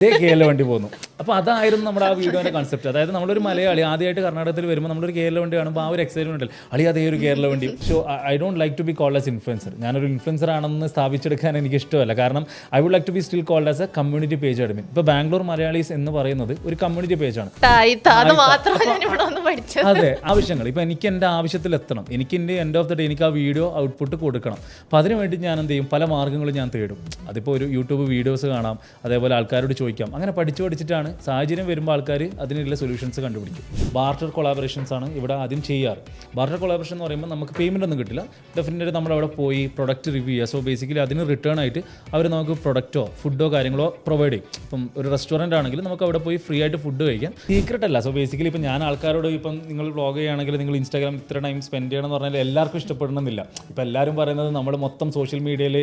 കേരള വണ്ടി പോകുന്നു. അപ്പോൾ അതായിരുന്നു നമ്മുടെ ആ വീഡിയോൻ്റെ കൺസെപ്റ്റ്. അതായത് നമ്മളൊരു മലയാളി ആദ്യമായിട്ട് കർണാടകത്തിൽ വരുമ്പോൾ നമ്മളൊരു കേരള വണ്ടി കാണുമ്പോൾ ആ ഒരു എക്സൈറ്റ്മെന്റ് ഉണ്ടല്ലോ, അളി അതേ ഒരു കേരള വണ്ടി. So I don't like to be called as influencer. ഞാനൊരു ഇൻഫ്ലുവൻസർ ആണെന്ന് സ്ഥാപിച്ചെടുക്കാൻ എനിക്ക് ഇഷ്ടമല്ല. കാരണം I would like to be still called as a community page admin. ഇപ്പോൾ ബാംഗ്ലൂർ മലയാളീസ് എന്ന് പറയുന്നത് ഒരു കമ്മ്യൂണിറ്റി പേജാണ്. അതെ, ആവശ്യങ്ങൾ ഇപ്പോൾ എനിക്ക് എൻ്റെ ആവശ്യത്തിൽ എത്തണം, എനിക്ക് എൻ്റെ എൻഡ് ഓഫ് ദ ഡേ എനിക്ക് ആ വീഡിയോ ഔട്ട്പുട്ട് കൊടുക്കണം. അപ്പോൾ അതിന് വേണ്ടി ഞാൻ എന്ത് ചെയ്യും, പല മാർഗ്ഗങ്ങളും ഞാൻ തേടും. അതിപ്പോൾ ഒരു യൂട്യൂബ് വീഡിയോസ് കാണാം, അതേപോലെ ആൾക്കാരോട് ചോദിക്കാം. അങ്ങനെ പഠിച്ചിട്ടാണ് സാഹചര്യം വരുമ്പോൾ ആൾക്കാർ അതിനുള്ള സൊല്യൂഷൻസ് കണ്ടുപിടിക്കും. ബാർട്ടർ കൊളാബറേഷൻസ് ആണ് ഇവിടെ ആദ്യം ചെയ്യാറ്. ബാർട്ടർ കൊളാബറേഷൻ എന്ന് പറയുമ്പോൾ നമുക്ക് പേയ്മെൻ്റ് ഒന്നും കിട്ടില്ല. ഡെഫിനറ്റ്ലി നമ്മളവിടെ പോയി പ്രൊഡക്റ്റ് റിവ്യൂ ചെയ്യുക. സോ ബേസിക്കലി അതിന് റിട്ടേൺ ആയിട്ട് അവർ നമുക്ക് പ്രൊഡക്റ്റോ ഫുഡോ കാര്യങ്ങളോ പ്രൊവൈഡ് ചെയ്യും. ഇപ്പം ഒരു റെസ്റ്റോറൻറ്റ് ആണെങ്കിൽ നമുക്ക് അവിടെ പോയി ഫ്രീ ആയിട്ട് ഫുഡ് കഴിക്കാം. സീക്രട്ട് അല്ല. സോ ബേസിക്കലി ഇപ്പം ഞാൻ ആൾക്കാരോട് ഇപ്പം നിങ്ങൾ വ്ളോഗ് ചെയ്യുകയാണെങ്കിൽ നിങ്ങൾ ഇൻസ്റ്റാഗ്രാം ഇത്ര ടൈം സ്പെൻഡ് ചെയ്യണം എന്ന് പറഞ്ഞാൽ എല്ലാവർക്കും ഇഷ്ടപ്പെടണമെന്നില്ല. ഇപ്പം എല്ലാവരും പറയുന്നത് നമ്മൾ മൊത്തം സോഷ്യൽ മീഡിയയിൽ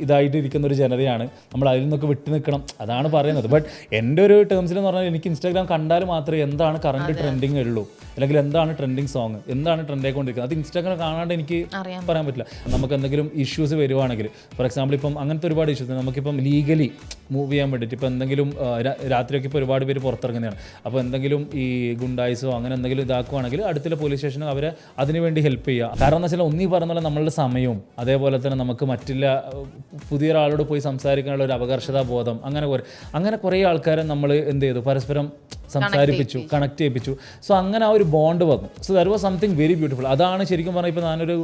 ഇതായിട്ട് ഇരിക്കുന്ന ഒരു ജനതയാണ്, നമ്മൾ അതിൽ നിന്നൊക്കെ വിട്ടു നിൽക്കണം, അതാണ് പറയുന്നത്. ബട്ട് എൻ്റെ ഒരു ടേംസിൽ എന്ന് പറഞ്ഞാൽ എനിക്ക് ഇൻസ്റ്റാഗ്രാം കണ്ടാൽ മാത്രമേ എന്താണ് കറണ്ട് ട്രെൻഡിങ് ഉള്ളൂ, അല്ലെങ്കിൽ എന്താണ് ട്രെൻഡിങ് സോങ്, എന്താണ് ട്രെൻഡ് ആയിക്കൊണ്ടിരിക്കുന്നത്, അത് ഇൻസ്റ്റാഗ്രാം കാണാണ്ട് എനിക്ക് പറയാൻ പറ്റില്ല. നമുക്ക് എന്തെങ്കിലും ഇഷ്യൂസ് വരുവാണെങ്കിൽ, ഫോർ എക്സാമ്പിൾ ഇപ്പം അങ്ങനത്തെ ഒരുപാട് ഇഷ്യൂസ് നമുക്കിപ്പം ലീഗലി മൂവ് ചെയ്യാൻ വേണ്ടിയിട്ട് ഇപ്പോൾ എന്തെങ്കിലും രാത്രിയൊക്കെ ഇപ്പോൾ ഒരുപാട് പേര് പുറത്തിറങ്ങുന്നതാണ്. അപ്പോൾ എന്തെങ്കിലും ഈ ഗുണ്ടായിസോ അങ്ങനെ എന്തെങ്കിലും ഇതാക്കുവാണെങ്കിൽ അടുത്തുള്ള പോലീസ് സ്റ്റേഷനിൽ അവരെ അതിനുവേണ്ടി ഹെൽപ്പ് ചെയ്യുക. കാരണം എന്ന് വെച്ചാൽ ഒന്നീ പറഞ്ഞ പോലെ നമ്മളുടെ സമയവും അതേപോലെ തന്നെ നമുക്ക് മറ്റുള്ള പുതിയൊരാളോട് പോയി സംസാരിക്കാനുള്ള ഒരു അപകർഷതാ ബോധം, അങ്ങനെ കുറേ ആൾക്കാരെ നമ്മൾ എന്ത് ചെയ്തു, പരസ്പരം സംസാരിപ്പിച്ചു, കണക്ട് ചെയ്യിപ്പിച്ചു. സോ അങ്ങനെ ആ ഒരു ബോണ്ട് വന്നു. So that was something very beautiful. അതാണ് ശരിക്കും പറഞ്ഞാൽ ഇപ്പോൾ ഞാനൊരു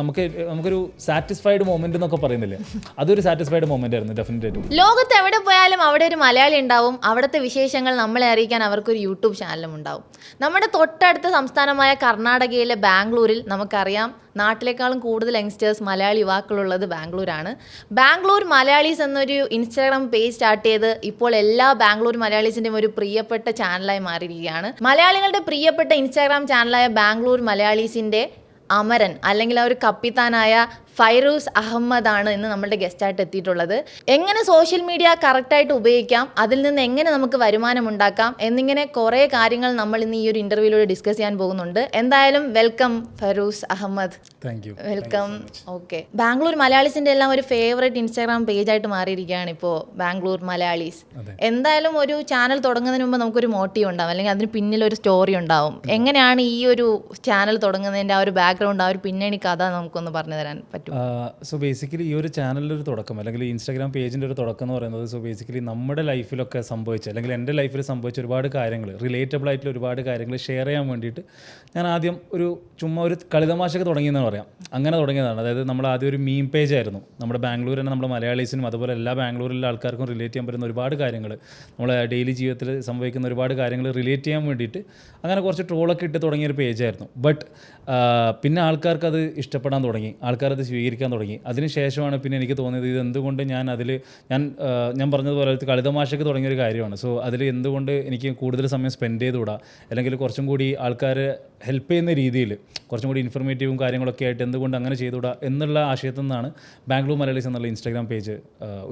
നമുക്കൊരു സാറ്റിസ്ഫൈഡ് മൊമെന്റ് എന്നൊക്കെ പറയുന്നില്ലേ, അതൊരു സാറ്റിസ്ഫൈഡ് മൊമെന്റ് ആയിരുന്നു ഡെഫിനറ്റായിട്ടും. ലോകത്ത് എവിടെ പോയാലും അവിടെ ഒരു മലയാളി ഉണ്ടാവും. അവിടുത്തെ വിശേഷങ്ങൾ നമ്മളെ അറിയിക്കാൻ അവർക്കൊരു യൂട്യൂബ് ചാനലും ഉണ്ടാവും. നമ്മുടെ തൊട്ടടുത്ത സംസ്ഥാനമായ കർണാടകയിലെ ബാംഗ്ലൂരിൽ നമുക്കറിയാം നാട്ടിലേക്കാളും കൂടുതൽ യങ്സ്റ്റേഴ്സ് മലയാളി യുവാക്കളുള്ളത് ബാംഗ്ലൂരാണ്. ബാംഗ്ലൂർ മലയാളീസ് എന്നൊരു ഇൻസ്റ്റാഗ്രാം പേജ് സ്റ്റാർട്ട് ചെയ്ത് ഇപ്പോൾ എല്ലാ ബാംഗ്ലൂർ മലയാളീസിൻ്റെയും ഒരു പ്രിയപ്പെട്ട ചാനലായി മാറിയിരിക്കുകയാണ്. മലയാളികളുടെ പ്രിയപ്പെട്ട ഇൻസ്റ്റാഗ്രാം ചാനലായ ബാംഗ്ലൂർ മലയാളീസിൻ്റെ അമരൻ അല്ലെങ്കിൽ ആ ഒരു കപ്പിത്താനായ ഫൈറൂസ് അഹമ്മദാണ് ഇന്ന് നമ്മുടെ ഗസ്റ്റായിട്ട് എത്തിയിട്ടുള്ളത്. എങ്ങനെ സോഷ്യൽ മീഡിയ കറക്റ്റായിട്ട് ഉപയോഗിക്കാം, അതിൽ നിന്ന് എങ്ങനെ നമുക്ക് വരുമാനം ഉണ്ടാക്കാം എന്നിങ്ങനെ കുറേ കാര്യങ്ങൾ നമ്മൾ ഇന്ന് ഈ ഒരു ഇൻ്റർവ്യൂവിലൂടെ ഡിസ്കസ് ചെയ്യാൻ പോകുന്നുണ്ട്. എന്തായാലും welcome Fairooz Ahmed. Welcome. Okay, Bangalore മലയാളീസിൻ്റെ എല്ലാം ഒരു ഫേവറേറ്റ് ഇൻസ്റ്റാഗ്രാം പേജായിട്ട് മാറിയിരിക്കുകയാണ് ഇപ്പോൾ ബാംഗ്ലൂർ മലയാളീസ്. എന്തായാലും ഒരു ചാനൽ തുടങ്ങുന്നതിന് മുമ്പ് നമുക്കൊരു മോട്ടീവ് ഉണ്ടാവും, അല്ലെങ്കിൽ അതിന് പിന്നിലൊരു സ്റ്റോറി ഉണ്ടാവും. എങ്ങനെയാണ് ഈ ഒരു ചാനൽ തുടങ്ങുന്നതിൻ്റെ ആ ഒരു ബാക്ക്ഗ്രൗണ്ട്, ആ ഒരു പിന്നണി കഥ നമുക്കൊന്ന് പറഞ്ഞു തരാൻ പറ്റും? സോ ബേസിക്കലി ഈ ഒരു ചാനലിൻ്റെ ഒരു തുടക്കം, അല്ലെങ്കിൽ ഇൻസ്റ്റാഗ്രാം പേജിൻ്റെ ഒരു തുടക്കം എന്ന് പറയുന്നത്, സോ ബേസിക്കലി നമ്മുടെ ലൈഫിലൊക്കെ സംഭവിച്ച, അല്ലെങ്കിൽ എൻ്റെ ലൈഫിൽ സംഭവിച്ച ഒരുപാട് കാര്യങ്ങൾ, റിലേറ്റബിൾ ആയിട്ടുള്ള ഒരുപാട് കാര്യങ്ങൾ ഷെയർ ചെയ്യാൻ വേണ്ടിയിട്ട് ഞാൻ ആദ്യം ചുമ്മാ ഒരു കളിതമാശയൊക്കെ തുടങ്ങിയെന്ന് പറയാം. അങ്ങനെ തുടങ്ങിയതാണ്. അതായത് നമ്മൾ ആദ്യം ഒരു മീം പേജ് ആയിരുന്നു. നമ്മുടെ ബാംഗ്ലൂർ തന്നെ നമ്മുടെ മലയാളീസിനും അതുപോലെ എല്ലാ ബാംഗ്ലൂരിലെ ആൾക്കാർക്കും റിലേറ്റ് ചെയ്യാൻ പറ്റുന്ന ഒരുപാട് കാര്യങ്ങൾ, നമ്മളെ ഡെയിലി ജീവിതത്തിൽ സംഭവിക്കുന്ന ഒരുപാട് കാര്യങ്ങൾ റിലേറ്റ് ചെയ്യാൻ വേണ്ടിയിട്ട് അങ്ങനെ കുറച്ച് ട്രോളൊക്കെ ഇട്ട് തുടങ്ങിയൊരു പേജായിരുന്നു. ബട്ട് പിന്നെ ആൾക്കാർക്ക് അത് ഇഷ്ടപ്പെടാൻ തുടങ്ങി, ആൾക്കാരത് സ്വീകരിക്കാൻ തുടങ്ങി. അതിനുശേഷമാണ് പിന്നെ എനിക്ക് തോന്നിയത് ഇത് എന്തുകൊണ്ട് ഞാൻ പറഞ്ഞതുപോലെ കളിതമാശയ്ക്ക് തുടങ്ങിയൊരു കാര്യമാണ്. സോ അതിൽ എന്തുകൊണ്ട് എനിക്ക് കൂടുതൽ സമയം സ്പെൻഡ് ചെയ്തുകൂടാ, അല്ലെങ്കിൽ കുറച്ചും കൂടി ആൾക്കാരെ ഹെൽപ്പ് ചെയ്യുന്ന രീതിയിൽ കുറച്ചും കൂടി ഇൻഫർമേറ്റീവും കാര്യങ്ങളൊക്കെ ആയിട്ട് എന്തുകൊണ്ട് അങ്ങനെ ചെയ്തുകൂടാ എന്നുള്ള ആശയത്തിൽ നിന്നാണ് ബാംഗ്ലൂർ മലയാളീസ് എന്നുള്ള ഇൻസ്റ്റാഗ്രാം പേജ്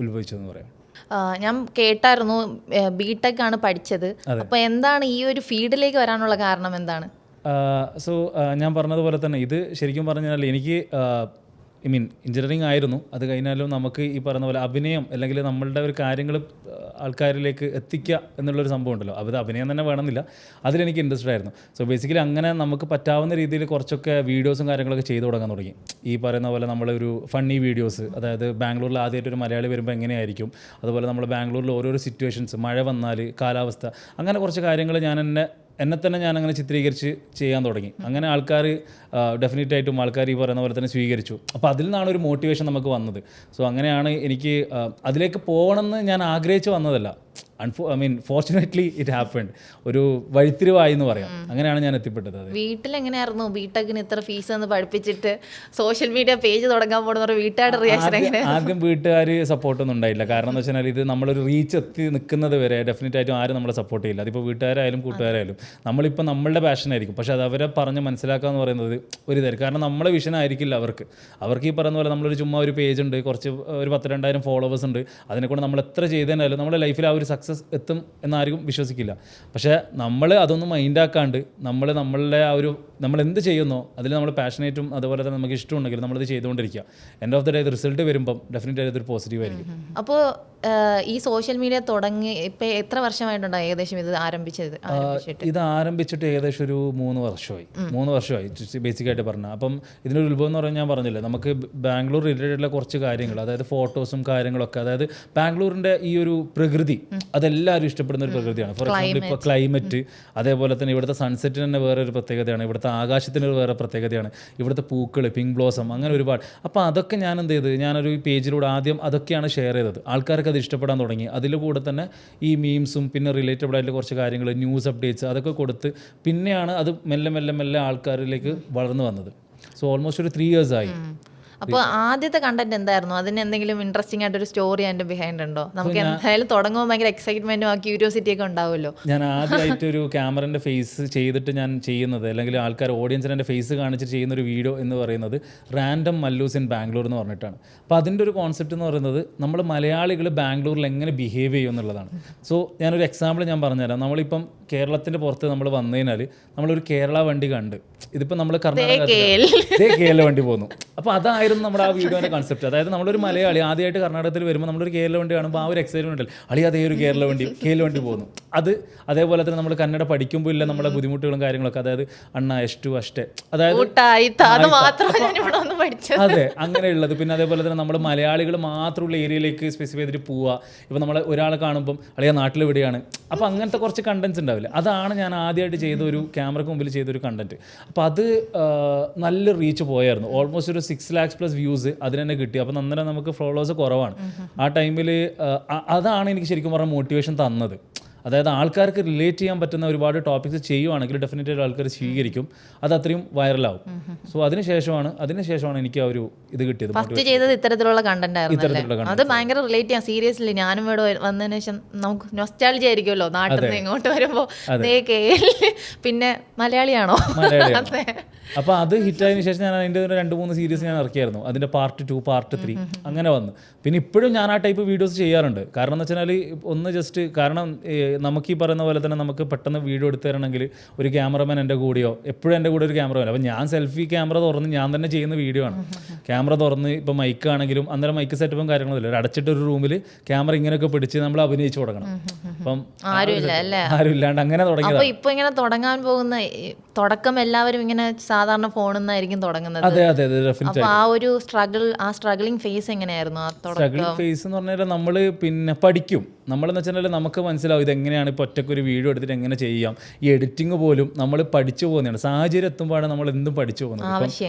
ഉത്ഭവിച്ചതെന്ന് പറയാം. ഞാൻ കേട്ടായിരുന്നു ബിടെക് ആണ് പഠിച്ചത്. അപ്പോൾ എന്താണ് ഈ ഒരു ഫീൽഡിലേക്ക് വരാനുള്ള കാരണം എന്താണ്? സോ ഞാൻ പറഞ്ഞതുപോലെ തന്നെ ഇത് ശരിക്കും പറഞ്ഞാൽ എനിക്ക് എഞ്ചിനീയറിംഗ് ആയിരുന്നു. അത് കഴിഞ്ഞാലും നമുക്ക് ഈ പറയുന്ന പോലെ അഭിനയം, അല്ലെങ്കിൽ നമ്മളുടെ ഒരു കാര്യങ്ങൾ ആൾക്കാരിലേക്ക് എത്തിക്കുക എന്നുള്ളൊരു സംഭവം ഉണ്ടല്ലോ, അത് അഭിനയം തന്നെ വേണമെന്നില്ല, അതിലെനിക്ക് ഇൻട്രസ്റ്റ് ആയിരുന്നു. സോ ബേസിക്കലി അങ്ങനെ നമുക്ക് പറ്റാവുന്ന രീതിയിൽ കുറച്ചൊക്കെ വീഡിയോസും കാര്യങ്ങളൊക്കെ ചെയ്തു തുടങ്ങാൻ തുടങ്ങി. ഈ പറയുന്ന പോലെ നമ്മളൊരു ഫണ്ണി വീഡിയോസ്, അതായത് ബാംഗ്ലൂരിൽ ആദ്യമായിട്ട് ഒരു മലയാളി വരുമ്പോൾ എങ്ങനെയായിരിക്കും, അതുപോലെ നമ്മൾ ബാംഗ്ലൂരിൽ ഓരോരോ സിറ്റുവേഷൻസ്, മഴ വന്നാൽ, കാലാവസ്ഥ, അങ്ങനെ കുറച്ച് കാര്യങ്ങൾ എന്നെ തന്നെ ഞാനങ്ങനെ ചിത്രീകരിച്ച് ചെയ്യാൻ തുടങ്ങി. അങ്ങനെ ആൾക്കാർ ഡെഫിനറ്റായിട്ടും ആൾക്കാർ ഈ പറയുന്ന പോലെ തന്നെ സ്വീകരിച്ചു. അപ്പോൾ അതിൽ നിന്നാണ് ഒരു മോട്ടിവേഷൻ നമുക്ക് വന്നത്. സോ അങ്ങനെയാണ് എനിക്ക് അതിലേക്ക് പോകണമെന്ന് ഞാൻ ആഗ്രഹിച്ച് വന്നതല്ല. ഫോർച്യുനേറ്റ്ലി ഇറ്റ് ഹാപ്പൻഡ്. ഒരു വഴിത്തിരിവായി എന്ന് പറയാം. അങ്ങനെയാണ് ഞാൻ എത്തിപ്പെട്ടത്. വീട്ടിലെങ്ങനെയായിരുന്നു ബിടെക്കിന് ഇത്ര ഫീസ് എന്ന് പഠിപ്പിച്ചിട്ട് സോഷ്യൽ മീഡിയ പേജ് തുടങ്ങാൻ പോകുന്ന വീട്ടുകാരുടെ റിയാക്ഷൻ എങ്ങനെ? ആദ്യം വീട്ടുകാർ സപ്പോർട്ടൊന്നും ഉണ്ടായില്ല. കാരണം എന്ന് വെച്ചാൽ ഇത് നമ്മളൊരു റീച്ച് എത്തി നിൽക്കുന്നത് വരെ ഡെഫിനറ്റായിട്ടും ആരും നമ്മളെ സപ്പോർട്ട് ചെയ്യില്ല. അതിപ്പോൾ വീട്ടുകാരായാലും കൂട്ടുകാരായാലും നമ്മളിപ്പോൾ നമ്മളുടെ പാഷനായിരിക്കും, പക്ഷേ അത് അവരെ പറഞ്ഞ് മനസ്സിലാക്കുക എന്ന് പറയുന്നത് ഒരു തരം. കാരണം നമ്മളെ വിഷൻ ആയിരിക്കില്ല അവർക്ക് ഈ പറയുന്ന പോലെ നമ്മളൊരു ചുമ്മാ ഒരു പേജ് ഉണ്ട്, കുറച്ച് ഒരു 10,000-2000 ഫോളോവേഴ്സ് ഉണ്ട്, അതിനെക്കൊണ്ട് നമ്മൾ എത്ര ചെയ്തതിനാലും നമ്മുടെ ലൈഫിൽ ആ ഒരു സക്സസ് എത്തും എന്നാരും വിശ്വസിക്കില്ല. പക്ഷേ നമ്മൾ അതൊന്നും മൈൻഡാക്കാണ്ട് നമ്മളുടെ ആ ഒരു നമ്മൾ എന്ത് ചെയ്യുന്നോ അതിൽ നമ്മൾ പാഷനേറ്റും അതുപോലെ തന്നെ നമുക്ക് ഇഷ്ടമുണ്ടെങ്കിൽ നമ്മളത് ചെയ്തുകൊണ്ടിരിക്കുക. End of the day result വരുമ്പം ഡെഫിനറ്റ് ആയിട്ട് അതൊരു പോസിറ്റീവ് ആയിരിക്കും. അപ്പോൾ ഈ സോഷ്യൽ മീഡിയ തുടങ്ങി ഇപ്പം എത്ര വർഷമായിട്ടുണ്ടോ ഏകദേശം ഇത് ഇത് ആരംഭിച്ചിട്ട് ഏകദേശം ഒരു 3 വർഷമായി ബേസിക്കായിട്ട് പറഞ്ഞാൽ. അപ്പം ഇതിനൊരു ഉത്ഭവം എന്ന് പറഞ്ഞാൽ ഞാൻ പറഞ്ഞില്ലേ, നമുക്ക് ബാംഗ്ലൂർ റിലേറ്റഡുള്ള കുറച്ച് കാര്യങ്ങൾ, അതായത് ഫോട്ടോസും കാര്യങ്ങളൊക്കെ, അതായത് ബാംഗ്ലൂരിൻ്റെ ഈ ഒരു പ്രകൃതി അതെല്ലാവരും ഇഷ്ടപ്പെടുന്ന ഒരു പ്രകൃതിയാണ്. ഫോർ എക്സാമ്പിൾ ഇപ്പോൾ ക്ലൈമറ്റ്, അതേപോലെ തന്നെ ഇവിടുത്തെ സൺസെറ്റിന് തന്നെ വേറെ ഒരു പ്രത്യേകതയാണ്, ഇവിടുത്തെ ആകാശത്തിന് വേറെ പ്രത്യേകതയാണ്, ഇവിടുത്തെ പൂക്കൾ, പിങ്ക് ബ്ലോസം, അങ്ങനെ ഒരുപാട്. അപ്പോൾ അതൊക്കെ ഞാൻ എന്ത് ചെയ്ത്, ഞാനൊരു പേജിലൂടെ ആദ്യം അതൊക്കെയാണ് ഷെയർ ചെയ്തത്. ആൾക്കാർക്ക് അത് ഇഷ്ടപ്പെടാൻ തുടങ്ങി. അതിൽ കൂടെ തന്നെ ഈ മീംസും പിന്നെ റിലേറ്റബിൾ ആയിട്ടുള്ള കുറച്ച് കാര്യങ്ങൾ, ന്യൂസ് അപ്ഡേറ്റ്സ് അതൊക്കെ കൊടുത്ത് പിന്നെയാണ് അത് മെല്ലെ മെല്ലെ മെല്ലെ ആൾക്കാരിലേക്ക് വളർന്നു വന്നത്. സോ ഓൾമോസ്റ്റ് ഒരു 3 years ആയി. അപ്പോൾ ആദ്യത്തെ കണ്ടന്റ് എന്തായിരുന്നു? അതിന് എന്തെങ്കിലും ഇൻട്രസ്റ്റിംഗ് ആയിട്ടൊരു സ്റ്റോറി അതിൻ്റെ ബിഹൈൻഡ് ഉണ്ടോ? നമുക്ക് എന്തായാലും തുടങ്ങുമ്പോൾ ഭയങ്കര എക്സൈറ്റ്മെന്റും ആ ക്യൂരിയോസിറ്റി ഒക്കെ ഉണ്ടാവുമല്ലോ. ഞാൻ ആദ്യമായിട്ട് ഒരു ക്യാമറൻ്റെ ഫേസ് ചെയ്തിട്ട് ഞാൻ ചെയ്യുന്നത്, അല്ലെങ്കിൽ ആൾക്കാർ ഓഡിയൻസിന് എൻ്റെ ഫേസ് കാണിച്ചിട്ട് ചെയ്യുന്ന ഒരു വീഡിയോ എന്ന് പറയുന്നത് റാൻഡം മല്ലൂസ് ഇൻ ബാംഗ്ലൂർ എന്ന് പറഞ്ഞിട്ടാണ്. അപ്പോൾ അതിൻ്റെ ഒരു കോൺസെപ്റ്റ് എന്ന് പറയുന്നത് നമ്മൾ മലയാളികൾ ബാംഗ്ലൂരിൽ എങ്ങനെ ബിഹേവ് ചെയ്യും എന്നുള്ളതാണ്. സോ ഞാനൊരു എക്സാമ്പിൾ ഞാൻ പറഞ്ഞുതരാം. നമ്മളിപ്പം കേരളത്തിൻ്റെ പുറത്ത് നമ്മൾ വന്നു കഴിഞ്ഞാൽ നമ്മളൊരു കേരള വണ്ടി കണ്ട്, ഇതിപ്പോൾ നമ്മൾ കേരള വണ്ടി പോകുന്നു. അപ്പോൾ അതായിരുന്നു നമ്മുടെ ആ വീഡിയോൻ്റെ കൺസെപ്റ്റ്. അതായത് നമ്മളൊരു മലയാളി ആദ്യമായിട്ട് കർണാടകത്തിൽ വരുമ്പോൾ നമ്മളൊരു കേരള വണ്ടി കാണുമ്പോൾ ആ ഒരു എക്സൈറ്റ്മെന്റ് അല്ല, അളി അതേ ഒരു കേരള വണ്ടി പോകുന്നു. അത് അതേപോലെ തന്നെ നമ്മൾ കന്നഡ പഠിക്കുമ്പോൾ ഇല്ല നമ്മുടെ ബുദ്ധിമുട്ടുകളും കാര്യങ്ങളൊക്കെ, അതായത് അണ്ണ എഷ്ടു അഷ്ടേ, അതായത് അതെ അങ്ങനെയുള്ളത്. പിന്നെ അതേപോലെ തന്നെ നമ്മൾ മലയാളികൾ മാത്രമുള്ള ഏരിയയിലേക്ക് സ്പെസിഫൈ ചെയ്തിട്ട് പോവുക. ഇപ്പോൾ നമ്മൾ ഒരാളെ കാണുമ്പം അളിയ നാട്ടിലെവിടെയാണ്, അപ്പോൾ അങ്ങനത്തെ കുറച്ച് കണ്ടന്റ്സ് ഉണ്ടാവില്ല. അതാണ് ഞാൻ ആദ്യമായിട്ട് ചെയ്ത ഒരു ക്യാമറയ്ക്ക് മുമ്പിൽ ചെയ്തൊരു കണ്ടന്റ്. അപ്പോൾ അത് നല്ല റീച്ച് പോയായിരുന്നു. ഓൾമോസ്റ്റ് ഒരു 6 lakhs+ വ്യൂസ് അതിന് തന്നെ കിട്ടി. അപ്പോൾ അന്നേരം നമുക്ക് ഫോളോവേഴ്സ് കുറവാണ് ആ ടൈമിൽ. അതാണ് എനിക്ക് ശരിക്കും പറഞ്ഞാൽ മോട്ടിവേഷൻ തന്നത്. അതായത് ആൾക്കാർക്ക് റിലേറ്റ് ചെയ്യാൻ പറ്റുന്ന ഒരുപാട് ടോപ്പിക്സ് ചെയ്യുവാണെങ്കിൽ ഡെഫിനറ്റ്ലി ആൾക്കാർ സ്വീകരിക്കും, അത് അത്രയും വൈറലാവും. സോ അതിനുശേഷമാണ് എനിക്ക് ആ ഒരു ഇത് കിട്ടിയത്. ഫസ്റ്റ് ചെയ്തത് ഇത്തരത്തിലുള്ള കണ്ടന്റ് ആയിരുന്നു. അത് ഭയങ്കര റിലേറ്റ് ചെയ്യാം. സീരിയസ്ലി ഞാനും ഇവിടെ വന്നതിന് ശേഷം നമുക്ക് നൊസ്റ്റാൾജി ആയിരിക്കുമല്ലോ നാട്ടിൽ നിന്ന് ഇങ്ങോട്ട് വരുമ്പോൾ. പിന്നെ മലയാളിയാണോ? അപ്പോൾ അത് ഹിറ്റായതിനു ശേഷം ഞാൻ അതിൻ്റെ 2-3 സീരീസ് ഞാൻ ഇറക്കിയായിരുന്നു. അതിൻ്റെ Part 2, Part 3 അങ്ങനെ വന്നു. പിന്നെ ഇപ്പോഴും ഞാൻ ആ ടൈപ്പ് വീഡിയോസ് ചെയ്യാറുണ്ട്. കാരണം എന്ന് വെച്ചാൽ ഒന്ന് ജസ്റ്റ് കാരണം നമുക്ക് ഈ പറയുന്ന പോലെ തന്നെ നമുക്ക് പെട്ടെന്ന് വീഡിയോ എടുത്തു തരണമെങ്കിൽ ഒരു ക്യാമറമാൻ എൻ്റെ കൂടെയോ, എപ്പോഴും എൻ്റെ കൂടെ ഒരു ക്യാമറമാൻ. അപ്പോൾ ഞാൻ സെൽഫി ക്യാമറ തുറന്ന് ഞാൻ തന്നെ ചെയ്യുന്ന വീഡിയോ ആണ്. ക്യാമറ തുറന്ന് ഇപ്പോൾ മൈക്ക് ആണെങ്കിലും അന്നേരം മൈക്ക് സെറ്റപ്പും കാര്യങ്ങളൊന്നുമില്ല, ഒരു അടച്ചിട്ടൊരു റൂമിൽ ക്യാമറ ഇങ്ങനെയൊക്കെ പിടിച്ച് നമ്മൾ അഭിനയിച്ചു കൊടുക്കണം. അപ്പം ആരും ഇല്ലാണ്ട് അങ്ങനെ തുടങ്ങിയത്. ഇപ്പോൾ ഇങ്ങനെ തുടങ്ങാൻ പോകുന്ന തുടക്കം എല്ലാവരും ഇങ്ങനെ സാധാരണ ഫോണിൽ നിന്നായിരിക്കും തുടങ്ങുന്നത്. അതെ അതെ അതെ ഡെഫിനറ്റ്ലി. ആ ഒരു സ്ട്രഗിളിംഗ് ഫേസ് എങ്ങനെയായിരുന്നു? സ്ട്രഗിളിംഗ് ഫേസ് എന്ന് പറഞ്ഞാൽ നമ്മൾ പിന്നെ പഠിക്കും. നമ്മളെന്ന് വെച്ചാൽ നമുക്ക് മനസ്സിലാവും ഇതെങ്ങനെയാണ് ഇപ്പോൾ ഒറ്റയ്ക്ക് ഒരു വീഡിയോ എടുത്തിട്ട് എങ്ങനെ ചെയ്യാം. ഈ എഡിറ്റിംഗ് പോലും നമ്മൾ പഠിച്ചു പോകുന്നതാണ്. സാഹചര്യം എത്തുമ്പോഴാണ് നമ്മൾ എന്തും പഠിച്ചു പോകുന്നത്.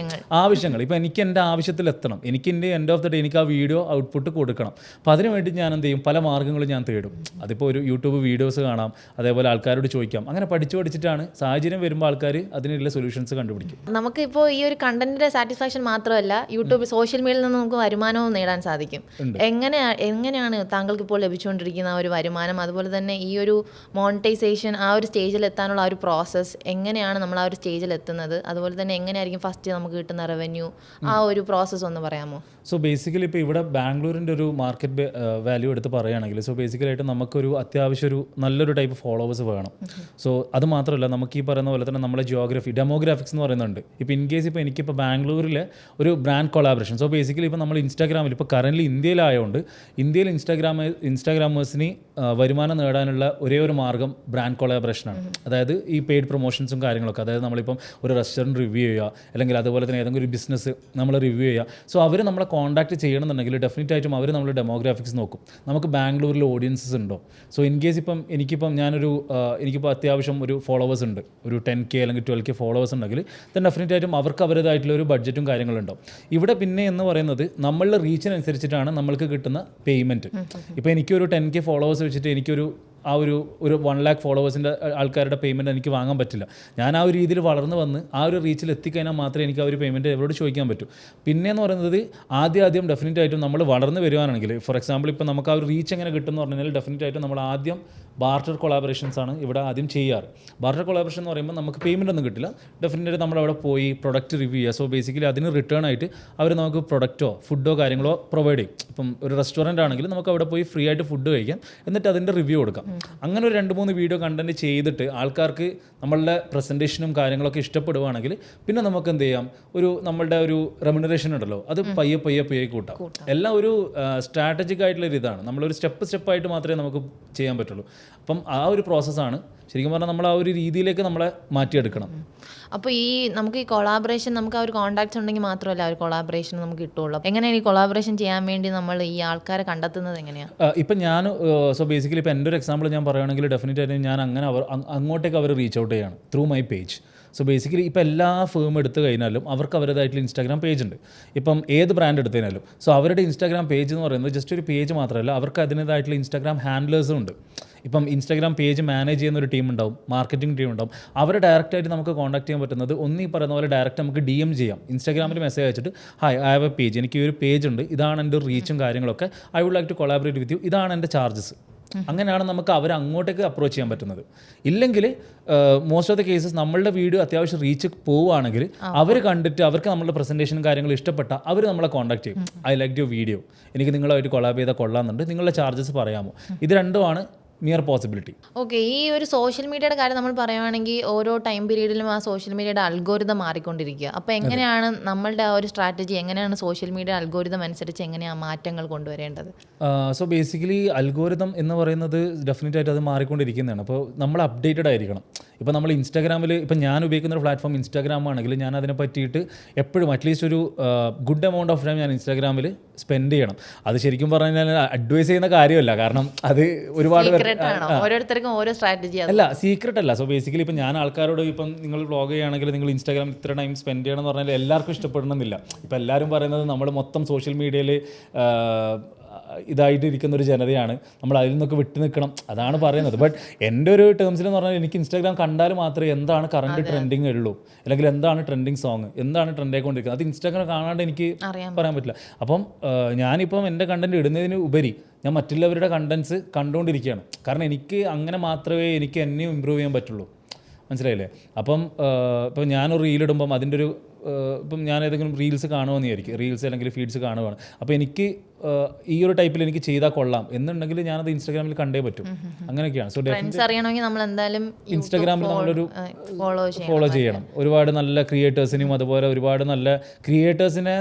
ആവശ്യങ്ങൾ ഇപ്പോൾ എനിക്ക് എൻ്റെ ആവശ്യത്തിൽ എത്തണം, എനിക്ക് എൻ്റെ എൻഡ് ഓഫ് ദ ഡേ എനിക്ക് ആ വീഡിയോ ഔട്ട്പുട്ട് കൊടുക്കണം. അപ്പോൾ അതിന് വേണ്ടി ഞാൻ എന്ത് ചെയ്യും, പല മാർഗ്ഗങ്ങളും ഞാൻ തേടും. അതിപ്പോൾ ഒരു യൂട്യൂബ് വീഡിയോസ് കാണാം, അതേപോലെ ആൾക്കാരോട് ചോദിക്കാം. അങ്ങനെ പഠിച്ചിട്ടാണ് സാഹചര്യം വരുമ്പോൾ ആൾക്കാർ അതിനുള്ള സൊല്യൂഷൻസ് കണ്ടുപിടിക്കും. നമുക്കിപ്പോൾ ഈ ഒരു കണ്ടന്റിന്റെ സാറ്റിസ്ഫാക്ഷൻ മാത്രമല്ല, യൂട്യൂബ് സോഷ്യൽ മീഡിയയിൽ നിന്ന് നമുക്ക് വരുമാനവും നേടാൻ സാധിക്കും. എങ്ങനെയാണ് താങ്കൾക്ക് ഇപ്പോൾ ലഭിച്ചുകൊണ്ടിരിക്കുന്ന ആ ഒരു വരുമാനം, അതുപോലെ തന്നെ ഈ ഒരു മോണിറ്റൈസേഷൻ ആ ഒരു സ്റ്റേജിൽ എത്താനുള്ള ആ ഒരു പ്രോസസ്സ്, എങ്ങനെയാണ് നമ്മൾ ആ ഒരു സ്റ്റേജിൽ എത്തുന്നത്, അതുപോലെ തന്നെ എങ്ങനെയായിരിക്കും ഫസ്റ്റ് നമുക്ക് കിട്ടുന്ന റവന്യൂ, ആ ഒരു പ്രോസസ്സ് ഒന്ന് പറയാമോ? സോ ബേസിക്കലി ഇപ്പോൾ ഇവിടെ ബാംഗ്ലൂരിൻ്റെ ഒരു മാർക്കറ്റ് വാല്യൂ എടുത്ത് പറയുകയാണെങ്കിൽ, സോ ബേസിക്കലായിട്ട് നമുക്കൊരു അത്യാവശ്യം ഒരു നല്ലൊരു ടൈപ്പ് ഫോളോവേഴ്സ് വേണം. സോ അത് മാത്രമല്ല, നമുക്ക് ഈ പറയുന്ന പോലെ തന്നെ നമ്മളെ ജിയോഗ്രഫി, ഡെമോഗ്രാഫിക്സ് എന്ന് പറയുന്നുണ്ട്. ഇപ്പോൾ ഇൻ കേസ് ഇപ്പോൾ എനിക്കിപ്പോൾ ബാംഗ്ലൂരിലെ ഒരു ബ്രാൻഡ് കൊളാബറേഷൻ, സോ ബേസിക്കലി ഇപ്പോൾ നമ്മൾ ഇൻസ്റ്റാഗ്രാമിൽ ഇപ്പോൾ കറൻറ്റ്ലി ഇന്ത്യയിലായതുകൊണ്ട് ഇന്ത്യയിൽ ഇൻസ്റ്റാഗ്രാമേഴ്സിന് വരുമാനം നേടാനുള്ള ഒരേ ഒരു മാർഗ്ഗം ബ്രാൻഡ് കൊളാബറേഷനാണ്. അതായത് ഈ പെയ്ഡ് പ്രൊമോഷൻസും കാര്യങ്ങളൊക്കെ. അതായത് നമ്മളിപ്പം ഒരു റെസ്റ്റോറൻറ്റ് റിവ്യൂ ചെയ്യുക, അല്ലെങ്കിൽ അതുപോലെ തന്നെ ഏതെങ്കിലും ഒരു ബിസിനസ് നമ്മൾ റിവ്യൂ ചെയ്യുക. സോ അവർ നമ്മളെ കോൺടാക്ട് ചെയ്യണമെന്നുണ്ടെങ്കിൽ ഡെഫിനറ്റ് ആയിട്ടും അവർ നമ്മൾ ഡെമോഗ്രാഫിക്സ് നോക്കും, നമുക്ക് ബാംഗ്ലൂരിൽ ഓഡിയൻസസ് ഉണ്ടോ. സോ ഇൻ കേസ് എനിക്കിപ്പം എനിക്കിപ്പോൾ അത്യാവശ്യം ഒരു ഫോളോവേഴ്സ് ഉണ്ട്, ഒരു 10K അല്ലെങ്കിൽ 12K ഫോളോവേഴ്സ് ഉണ്ടെങ്കിൽ ദെൻ ഡെഫിനറ്റ് ആയിട്ടും അവർക്ക് അവരുടേതായിട്ടുള്ള ഒരു ബഡ്ജറ്റും കാര്യങ്ങളുണ്ടാവും. ഇവിടെ പിന്നെ എന്ന് പറയുന്നത് നമ്മളുടെ റീച്ചിനനുസരിച്ചിട്ടാണ് നമ്മൾക്ക് കിട്ടുന്ന പേയ്മെൻറ്റ്. ഇപ്പോൾ എനിക്കൊരു 10K ഫോളോവേഴ്സ് വെച്ചിട്ട് എനിക്കൊരു ആ ഒരു 1 lakh ഫോളോവേഴ്സിൻ്റെ ആൾക്കാരുടെ പേയ്മെൻറ്റ് എനിക്ക് വാങ്ങാൻ പറ്റില്ല. ഞാൻ ആ ഒരു രീതിയിൽ വളർന്ന് വന്ന് ആ ഒരു റീച്ചിൽ എത്തിക്കഴിഞ്ഞാൽ മാത്രമേ എനിക്ക് ആ ഒരു പേയ്മെൻറ്റ് എവരോട് ചോദിക്കാൻ പറ്റൂ. പിന്നെയെന്ന് പറയുന്നത് ആദ്യം ഡെഫിനറ്റ് ആയിട്ടും നമ്മൾ വളർന്ന് വരുവാണെങ്കിൽ, ഫോർ എക്സാമ്പിൾ ഇപ്പോൾ നമുക്ക് ആ ഒരു റീച്ച് എങ്ങനെ കിട്ടും എന്ന് പറഞ്ഞാൽ ഡെഫിനറ്റ് ആയിട്ടും നമ്മൾ ആദ്യം ബാർട്ടർ കൊളാബറേഷൻസ് ആണ് ഇവിടെ ആദ്യം ചെയ്യാറ്. ബാർട്ടർ കൊളാബറേഷൻ എന്ന് പറയുമ്പോൾ നമുക്ക് പേയ്മെൻ്റ് ഒന്നും കിട്ടില്ല, ഡെഫിനറ്റ്ലി നമ്മളവിടെ പോയി പ്രൊഡക്റ്റ് റിവ്യൂ ചെയ്യുക. സോ ബേസിക്കലി അതിന് റിട്ടേൺ ആയിട്ട് അവർ നമുക്ക് പ്രൊഡക്റ്റോ ഫുഡോ കാര്യങ്ങളോ പ്രൊവൈഡ് ചെയ്യും. ഇപ്പം ഒരു റെസ്റ്റോറൻറ്റ് ആണെങ്കിൽ നമുക്ക് അവിടെ പോയി ഫ്രീ ആയിട്ട് ഫുഡ് കഴിക്കാം, എന്നിട്ട് അതിൻ്റെ റിവ്യൂ കൊടുക്കാം. അങ്ങനെ ഒരു 2-3 വീഡിയോ കണ്ടന്റ് ചെയ്തിട്ട് ആൾക്കാർക്ക് നമ്മളുടെ പ്രസൻറ്റേഷനും കാര്യങ്ങളൊക്കെ ഇഷ്ടപ്പെടുവാണെങ്കിൽ പിന്നെ നമുക്ക് എന്ത് ചെയ്യാം, നമ്മളുടെ ഒരു റെമ്യൂണറേഷൻ ഉണ്ടല്ലോ, അത് പയ്യെ കൂട്ടാം. എല്ലാം ഒരു സ്ട്രാറ്റജിക് ആയിട്ടുള്ളൊരു ഇതാണ്, നമ്മളൊരു സ്റ്റെപ്പായിട്ട് മാത്രമേ നമുക്ക് ചെയ്യാൻ പറ്റുള്ളൂ. അപ്പം ആ ഒരു പ്രോസസ്സാണ് ശരിക്കും പറഞ്ഞാൽ നമ്മൾ ആ ഒരു രീതിയിലേക്ക് നമ്മളെ മാറ്റിയെടുക്കണം. അപ്പോൾ നമുക്ക് ഈ കൊളാബറേഷൻ നമുക്ക് ആ ഒരു കോൺടാക്ട്സ് ഉണ്ടെങ്കിൽ മാത്രമല്ല ആ ഒരു കൊളാബറേഷൻ നമുക്ക് കിട്ടുള്ളൂ. എങ്ങനെയാണ് ഈ കൊളാബറേഷൻ ചെയ്യാൻ വേണ്ടി നമ്മൾ ഈ ആൾക്കാരെ കണ്ടെത്തുന്നത് എങ്ങനെയാണ്? ഇപ്പം ഞാൻ സോ ബേസിക്കലി ഇപ്പോൾ എൻ്റെ ഒരു എക്സാമ്പിൾ ഞാൻ പറയുകയാണെങ്കിൽ ഡെഫിനറ്റ് ആയിട്ട് ഞാൻ അങ്ങനെ അങ്ങോട്ടേക്ക് അവർ റീച്ച് ഔട്ട് ചെയ്യാണ് through my page. So basically ഇപ്പോൾ എല്ലാ ഫേം എടുത്തു കഴിഞ്ഞാലും അവർക്ക് അവരുടേതായിട്ടുള്ള ഇൻസ്റ്റാഗ്രാം പേജ് ഉണ്ട്. ഇപ്പം ഏത് ബ്രാൻഡ് എടുത്തു കഴിഞ്ഞാലും സോ അവരുടെ ഇൻസ്റ്റാഗ്രാം പേജ് എന്ന് പറയുന്നത് ജസ്റ്റ് ഒരു പേജ് മാത്രമല്ല, അവർക്ക് അതിൻ്റേതായിട്ടുള്ള ഇൻസ്റ്റാഗ്രാം ഹാൻഡ്ലേഴ്സും ഉണ്ട്. ഇപ്പം ഇൻസ്റ്റാഗ്രാം പേജ് മാനേജ് ചെയ്യുന്ന ഒരു ടീം ഉണ്ടാവും, മാർക്കറ്റിംഗ് ടീം ഉണ്ടാവും. അവരെ ഡയറക്റ്റായിട്ട് നമുക്ക് കോൺടാക്ട് ചെയ്യാൻ പറ്റുന്നത് ഈ പറയുന്ന പോലെ ഡയറക്റ്റ് നമുക്ക് DM ചെയ്യാം. ഇൻസ്റ്റാഗ്രാമിൽ മെസ്സേജ് അയച്ചിട്ട് hi I have a page, എനിക്ക് ഈ ഒരു പേജ് ഉണ്ട്, ഇതാണ് എൻ്റെ റീച്ചും കാര്യങ്ങളൊക്കെ, I would like to collaborate with you, ഇതാണ് എൻ്റെ ചാർജസ്. അങ്ങനെയാണ് നമുക്ക് അവരെ അങ്ങോട്ടേക്ക് അപ്രോച്ച് ചെയ്യാൻ പറ്റുന്നത്. ഇല്ലെങ്കിൽ മോസ്റ്റ് ഓഫ് ദ കേസസ് നമ്മളുടെ വീഡിയോ അത്യാവശ്യം റീച്ച് പോവുകയാണെങ്കിൽ അവർ കണ്ടിട്ട് അവർക്ക് നമ്മളുടെ പ്രസൻറ്റേഷനും കാര്യങ്ങളും ഇഷ്ടപ്പെട്ട അവർ നമ്മളെ കോൺടാക്ട് ചെയ്യും. ഐ ലൈക്ക് യുവർ വീഡിയോ, എനിക്ക് നിങ്ങളുമായിട്ട് കൊളാബ് ചെയ്താൽ കൊള്ളാമെന്നുണ്ട്, നിങ്ങളുടെ ചാർജസ് പറയാമോ. ഇത് രണ്ടുമാണ് മിയർ പോസിബിലിറ്റി. ഓക്കെ, ഈ ഒരു സോഷ്യൽ മീഡിയയുടെ കാര്യം നമ്മൾ പറയുകയാണെങ്കിൽ ഓരോ ടൈം പീരീഡിലും ആ സോഷ്യൽ മീഡിയയുടെ അൽഗോരിതം മാറിക്കൊണ്ടിരിക്കുക. അപ്പോൾ എങ്ങനെയാണ് നമ്മളുടെ ആ ഒരു സ്ട്രാറ്റജി, എങ്ങനെയാണ് സോഷ്യൽ മീഡിയ അൽഗോരിതം അനുസരിച്ച് എങ്ങനെയാണ് മാറ്റങ്ങൾ കൊണ്ടുവരേണ്ടത്? സോ ബേസിക്കലി അൽഗോരിതം എന്ന് പറയുന്നത് ഡെഫിനറ്റ് ആയിട്ട് അത് മാറിക്കൊണ്ടിരിക്കുന്നതാണ്. അപ്പോൾ നമ്മൾ അപ്ഡേറ്റഡ് ആയിരിക്കണം. ഇപ്പോൾ നമ്മൾ ഇൻസ്റ്റാഗ്രാമിൽ, ഇപ്പം ഞാൻ ഉപയോഗിക്കുന്ന ഒരു പ്ലാറ്റ്ഫോം ഇൻസ്റ്റാഗ്രാം ആണെങ്കിൽ ഞാൻ അതിനെ പറ്റിയിട്ട് എപ്പോഴും അറ്റ്ലീസ്റ്റ് ഒരു ഗുഡ് എമൗണ്ട് ഓഫ് ടൈം ഞാൻ ഇൻസ്റ്റാഗ്രാമിൽ സ്പെൻഡ് ചെയ്യണം. അത് ശരിക്കും പറഞ്ഞാൽ അഡ്വൈസ് ചെയ്യുന്ന കാര്യമല്ല, കാരണം അത് ഒരുപാട് ഓരോരുത്തർക്കും ഓരോ സ്ട്രാറ്റജി അല്ല, സീക്രട്ട് അല്ല. സോ ബേസിക്കലി ഇപ്പം ഞാൻ ആൾക്കാരോട് ഇപ്പം നിങ്ങൾ വ്ളോഗ് ചെയ്യുകയാണെങ്കിൽ നിങ്ങൾ ഇൻസ്റ്റാഗ്രാമിൽ ഇത്ര ടൈം സ്പെൻഡ് ചെയ്യണം എന്ന് പറഞ്ഞാൽ എല്ലാവർക്കും ഇഷ്ടപ്പെടണമെന്നില്ല. ഇപ്പം എല്ലാവരും പറയുന്നത് നമ്മൾ മൊത്തം സോഷ്യൽ മീഡിയയിൽ ഇതായിട്ട് ഇരിക്കുന്ന ഒരു ജനതയാണ്, നമ്മൾ അതിൽ നിന്നൊക്കെ വിട്ടു നിൽക്കണം, അതാണ് പറയുന്നത്. ബട്ട് എൻ്റെ ഒരു ടേംസിൽ എന്ന് പറഞ്ഞാൽ എനിക്ക് ഇൻസ്റ്റാഗ്രാം കണ്ടാൽ മാത്രമേ എന്താണ് കറണ്ട് ട്രെൻഡിങ് ഉള്ളൂ, അല്ലെങ്കിൽ എന്താണ് ട്രെൻഡിങ് സോങ്, എന്താണ് ട്രെൻഡ് ആയിക്കൊണ്ടിരിക്കുന്നത്, അത് ഇൻസ്റ്റാഗ്രാം കാണാണ്ട് എനിക്ക് പറയാൻ പറ്റില്ല. അപ്പം ഞാനിപ്പം എൻ്റെ കണ്ടന്റ് ഇടുന്നതിന് ഉപരി ഞാൻ മറ്റുള്ളവരുടെ കണ്ടൻസ് കണ്ടുകൊണ്ടിരിക്കുകയാണ്. കാരണം എനിക്ക് അങ്ങനെ മാത്രമേ എനിക്ക് എന്നെയും ഇമ്പ്രൂവ് ചെയ്യാൻ പറ്റുള്ളൂ, മനസ്സിലായില്ലേ? അപ്പം ഇപ്പം ഞാനൊരു റീലിടുമ്പം അതിൻ്റെ ഒരു ഇപ്പം ഞാൻ ഏതെങ്കിലും റീൽസ് കാണുമെന്ന് വിചാരിക്കും, റീൽസ് അല്ലെങ്കിൽ ഫീഡ്സ് കാണുവാണ്. അപ്പോൾ എനിക്ക് ഈ ഒരു ടൈപ്പിൽ എനിക്ക് ചെയ്താൽ കൊള്ളാം എന്നുണ്ടെങ്കിൽ ഞാനത് ഇൻസ്റ്റാഗ്രാമിൽ കണ്ടേ പറ്റും. അങ്ങനെയൊക്കെയാണ്. സോ അറിയണമെങ്കിൽ നമ്മൾ എന്തായാലും ഇൻസ്റ്റാഗ്രാമിൽ നമ്മളൊരു ഫോളോ ചെയ്യണം. ഒരുപാട് നല്ല ക്രിയേറ്റേഴ്സിനും അതുപോലെ ഒരുപാട് നല്ല ക്രിയേറ്റേഴ്സിനെ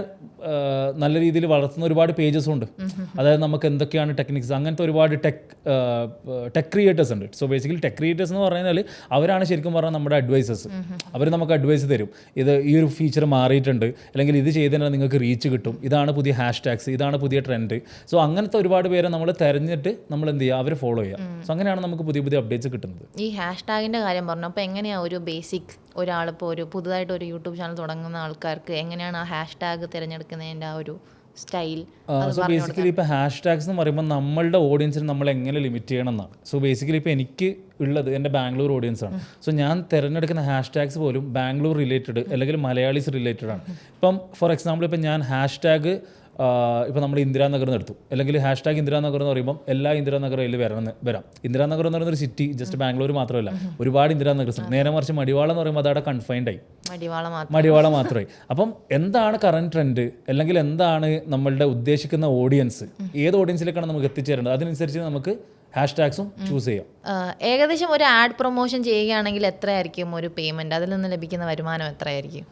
നല്ല രീതിയിൽ വളർത്തുന്ന ഒരുപാട് പേജസും ഉണ്ട്. അതായത് നമുക്ക് എന്തൊക്കെയാണ് ടെക്നിക്സ്, അങ്ങനത്തെ ഒരുപാട് ടെക് ക്രിയേറ്റേഴ്സ് ഉണ്ട്. സോ ബേസിക്കലി ടെക് ക്രിയേറ്റേഴ്സ് എന്ന് പറഞ്ഞാൽ അവരാണ് ശരിക്കും പറഞ്ഞാൽ നമ്മുടെ അഡ്വൈസേഴ്സ്. അവർ നമുക്ക് അഡ്വൈസ് തരും, ഈ ഒരു ഫീച്ചർ മാറിയിട്ടുണ്ട്, അല്ലെങ്കിൽ ഇത് ചെയ്തതിനാൽ നിങ്ങൾക്ക് റീച്ച് കിട്ടും, ഇതാണ് പുതിയ ഹാഷ്ടാഗ്സ്, ഇതാണ് പുതിയ ട്രെൻഡ്. സോ അങ്ങനത്തെ ഒരുപാട് പേരെ നമ്മൾ തിരഞ്ഞിട്ട് നമ്മൾ എന്ത് ചെയ്യുക, അവരെ ഫോളോ ചെയ്യുക. സോ അങ്ങനെയാണ് നമുക്ക് പുതിയ പുതിയ അപ്ഡേറ്റ്സ് കിട്ടുന്നത്. ഈ ഹാഷ്ടാഗിൻ്റെ കാര്യം പറഞ്ഞു, അപ്പോൾ എങ്ങനെയാണ് ഒരു ബേസിക് ഒരാളിപ്പോൾ ഒരു പുതുതായിട്ട് ഒരു യൂട്യൂബ് ചാനൽ തുടങ്ങുന്ന ആൾക്കാർക്ക് എങ്ങനെയാണ് ആ ഹാഷ്ടാഗ് തിരഞ്ഞെടുക്കുന്നതിൻ്റെ ആ ഒരു സ്റ്റൈൽ? സോ ബേസിക്കലി ഇപ്പോൾ ഹാഷ്ടാഗ്സ് എന്ന് പറയുമ്പോൾ നമ്മളുടെ ഓഡിയൻസിന് നമ്മൾ എങ്ങനെ ലിമിറ്റ് ചെയ്യണം എന്നാണ്. സോ ബേസിക്കലി ഇപ്പോൾ എനിക്ക് ഉള്ളത് എൻ്റെ ബാംഗ്ലൂർ ഓഡിയൻസ് ആണ്. സോ ഞാൻ തിരഞ്ഞെടുക്കുന്ന ഹാഷ്ടാഗ്സ് പോലും ബാംഗ്ലൂർ റിലേറ്റഡ് അല്ലെങ്കിൽ മലയാളീസ് റിലേറ്റഡ് ആണ്. ഇപ്പം ഫോർ എക്സാമ്പിൾ ഇപ്പം ഞാൻ ഹാഷ്ടാഗ് ഇപ്പോൾ നമ്മൾ ഇന്ദിരാനഗർ എന്ന് എടുത്തു, അല്ലെങ്കിൽ ഹാഷ്ടാഗ് ഇന്ദിരാനഗർ എന്ന് പറയുമ്പോൾ എല്ലാ ഇന്ദിരാനഗർ അതിൽ വരാം. ഇന്ദിരാനഗർ എന്ന് പറയുന്ന ഒരു സിറ്റി ജസ്റ്റ് ബാംഗ്ലൂർ മാത്രമല്ല, ഒരുപാട് ഇന്ദിരാനഗർസ്. നേരെ മറിച്ച് മടിവാള എന്ന് പറയുമ്പോൾ അതവിടെ കൺഫൈൻഡ് ആയി, മടിവാള മാത്രമായി. അപ്പം എന്താണ് കറണ്ട് ട്രെൻഡ്, അല്ലെങ്കിൽ എന്താണ് നമ്മളുടെ ഉദ്ദേശിക്കുന്ന ഓഡിയൻസ്, ഏത് ഓഡിയൻസിലേക്കാണ് നമുക്ക് എത്തിച്ചേരേണ്ടത്, അതിനനുസരിച്ച് നമുക്ക് ഹാഷ്ടാഗ്സും ചൂസ് ചെയ്യാം. ഏകദേശം ഒരു ആഡ് പ്രൊമോഷൻ ചെയ്യുകയാണെങ്കിൽ എത്രയായിരിക്കും ഒരു പേയ്മെൻറ്റ്, അതിൽ നിന്ന് ലഭിക്കുന്ന വരുമാനം എത്രയായിരിക്കും?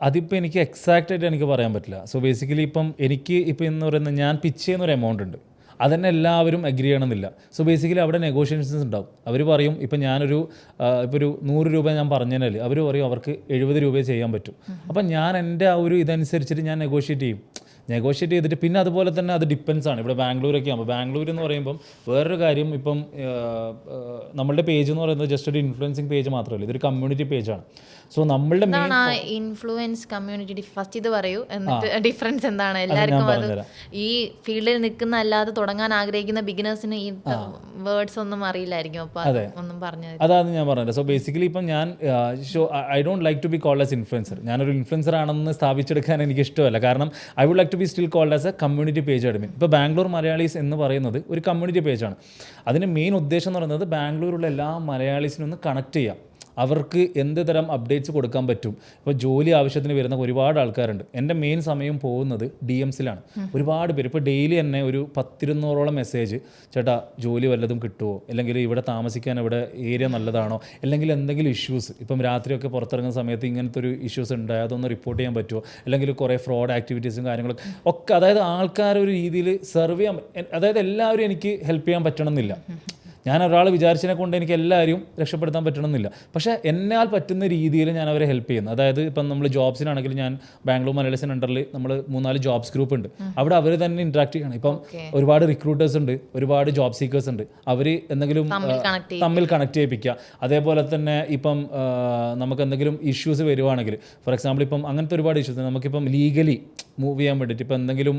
അതിപ്പോൾ എനിക്ക് എക്സാക്റ്റ് ആയിട്ട് എനിക്ക് പറയാൻ പറ്റില്ല. സോ ബേസിക്കലി ഇപ്പം എനിക്ക് ഇപ്പോൾ എന്ന് പറയുന്നത് ഞാൻ പിച്ച് ചെയ്യുന്നൊരു എമൗണ്ട് ഉണ്ട്, അതന്നെ എല്ലാവരും അഗ്രി ചെയ്യണമെന്നില്ല. സോ ബേസിക്കലി അവിടെ നെഗോഷിയേഷൻസ് ഉണ്ടാവും. അവർ പറയും ഇപ്പം ഞാനൊരു ഇപ്പോൾ ഒരു 100 രൂപ ഞാൻ പറഞ്ഞാൽ അവർ പറയും അവർക്ക് 70 രൂപയെ ചെയ്യാൻ പറ്റും. അപ്പം ഞാൻ എൻ്റെ ആ ഒരു ഇതനുസരിച്ചിട്ട് ഞാൻ നെഗോഷിയേറ്റ് ചെയ്തിട്ട് പിന്നെ അതുപോലെ തന്നെ അത് ഡിപ്പെൻസ് ആണ്. ഇവിടെ ബാംഗ്ലൂരൊക്കെ ആകുമ്പോൾ ബാംഗ്ലൂർ എന്ന് പറയുമ്പം വേറൊരു കാര്യം, ഇപ്പം നമ്മളുടെ പേജ് എന്ന് പറയുന്നത് ജസ്റ്റ് ഒരു ഇൻഫ്ലുവൻസിങ് പേജ് മാത്രമല്ല, ഇതൊരു കമ്മ്യൂണിറ്റി പേജാണ്. സോ നമ്മളുടെ ഇൻഫ്ലുവൻസ് കമ്മ്യൂണിറ്റി ഫസ്റ്റ് ഇത് പറയൂ, എന്നിട്ട് ഡിഫറൻസ് എന്താണ്? എല്ലാവർക്കും അത് ഈ ഫീൽഡിൽ നിൽക്കുന്ന അല്ലാതെ തുടങ്ങാൻ ആഗ്രഹിക്കുന്ന ബിഗിനേഴ്സിന് ഈ വേർഡ്സ് ഒന്നും അറിയില്ലായിരിക്കും. അപ്പോൾ ഒന്നും പറഞ്ഞത് അതാണ് ഞാൻ പറഞ്ഞത്. സോ ബേസിക്കലി ഇപ്പം ഞാൻ I don't like to be called as influencer. ഞാനൊരു ഇൻഫ്ലുവൻസർ ആണെന്ന് സ്ഥാപിച്ചെടുക്കാൻ എനിക്ക് ഇഷ്ടമല്ല. കാരണം I would like to to be still called as a community page admin. ഇപ്പോൾ ബാംഗ്ലൂർ മലയാളീസ് എന്ന് പറയുന്നത് ഒരു കമ്മ്യൂണിറ്റി പേജാണ്. അതിൻ്റെ മെയിൻ ഉദ്ദേശം എന്ന് പറയുന്നത് ബാംഗ്ലൂരിലുള്ള എല്ലാ മലയാളീസിനും ഒന്ന് കണക്ട് ചെയ്യാം, അവർക്ക് എന്ത് തരം അപ്ഡേറ്റ്സ് കൊടുക്കാൻ പറ്റും. ഇപ്പോൾ ജോലി ആവശ്യത്തിന് വരുന്ന ഒരുപാട് ആൾക്കാരുണ്ട്. എൻ്റെ മെയിൻ സമയം പോകുന്നത് DMസിലാണ്. ഒരുപാട് പേര് ഇപ്പോൾ ഡെയിലി തന്നെ ഒരു 10-200ഓളം മെസ്സേജ്, ചേട്ടാ ജോലി വല്ലതും കിട്ടുമോ, അല്ലെങ്കിൽ ഇവിടെ താമസിക്കാൻ ഇവിടെ ഏരിയ നല്ലതാണോ, അല്ലെങ്കിൽ എന്തെങ്കിലും ഇഷ്യൂസ്, ഇപ്പം രാത്രിയൊക്കെ പുറത്തിറങ്ങുന്ന സമയത്ത് ഇങ്ങനത്തെ ഒരു ഇഷ്യൂസ് ഉണ്ടായി അതൊന്ന് റിപ്പോർട്ട് ചെയ്യാൻ പറ്റുമോ, അല്ലെങ്കിൽ കുറേ ഫ്രോഡ് ആക്ടിവിറ്റീസും കാര്യങ്ങളൊക്കെ ഒക്കെ. അതായത് ആൾക്കാർ ഒരു രീതിയിൽ സെർവ് ചെയ്യാൻ, അതായത് എല്ലാവരും എനിക്ക് ഹെൽപ്പ് ചെയ്യാൻ പറ്റണമെന്നില്ല. ഞാൻ ഒരാൾ വിചാരിച്ചതിനെ കൊണ്ട് എനിക്ക് എല്ലാവരും രക്ഷപ്പെടുത്താൻ പറ്റണമെന്നില്ല. പക്ഷേ എന്നാൽ പറ്റുന്ന രീതിയിൽ ഞാൻ അവരെ ഹെൽപ്പ് ചെയ്യുന്നു. അതായത് ഇപ്പം നമ്മൾ ജോബ്സിനാണെങ്കിൽ ഞാൻ ബാംഗ്ലൂർ മലയാളീസിന് അണ്ടറിൽ നമ്മൾ 3-4 ജോബ്സ് ഗ്രൂപ്പ് ഉണ്ട്. അവിടെ അവർ തന്നെ ഇൻട്രാക്ട് ചെയ്യണം. ഇപ്പം ഒരുപാട് റിക്രൂട്ടേഴ്സ് ഉണ്ട്, ഒരുപാട് ജോബ് സീക്കേഴ്സ് ഉണ്ട്. അവർ എന്തെങ്കിലും തമ്മിൽ കണക്ട് ചെയ്യിപ്പിക്കുക. അതേപോലെ തന്നെ ഇപ്പം നമുക്ക് എന്തെങ്കിലും ഇഷ്യൂസ് വരുവാണെങ്കിൽ, ഫോർ എക്സാമ്പിൾ ഇപ്പം അങ്ങനത്തെ ഒരുപാട് ഇഷ്യൂസ് നമുക്കിപ്പം ലീഗലി മൂവ് ചെയ്യാൻ വേണ്ടിയിട്ട് ഇപ്പം എന്തെങ്കിലും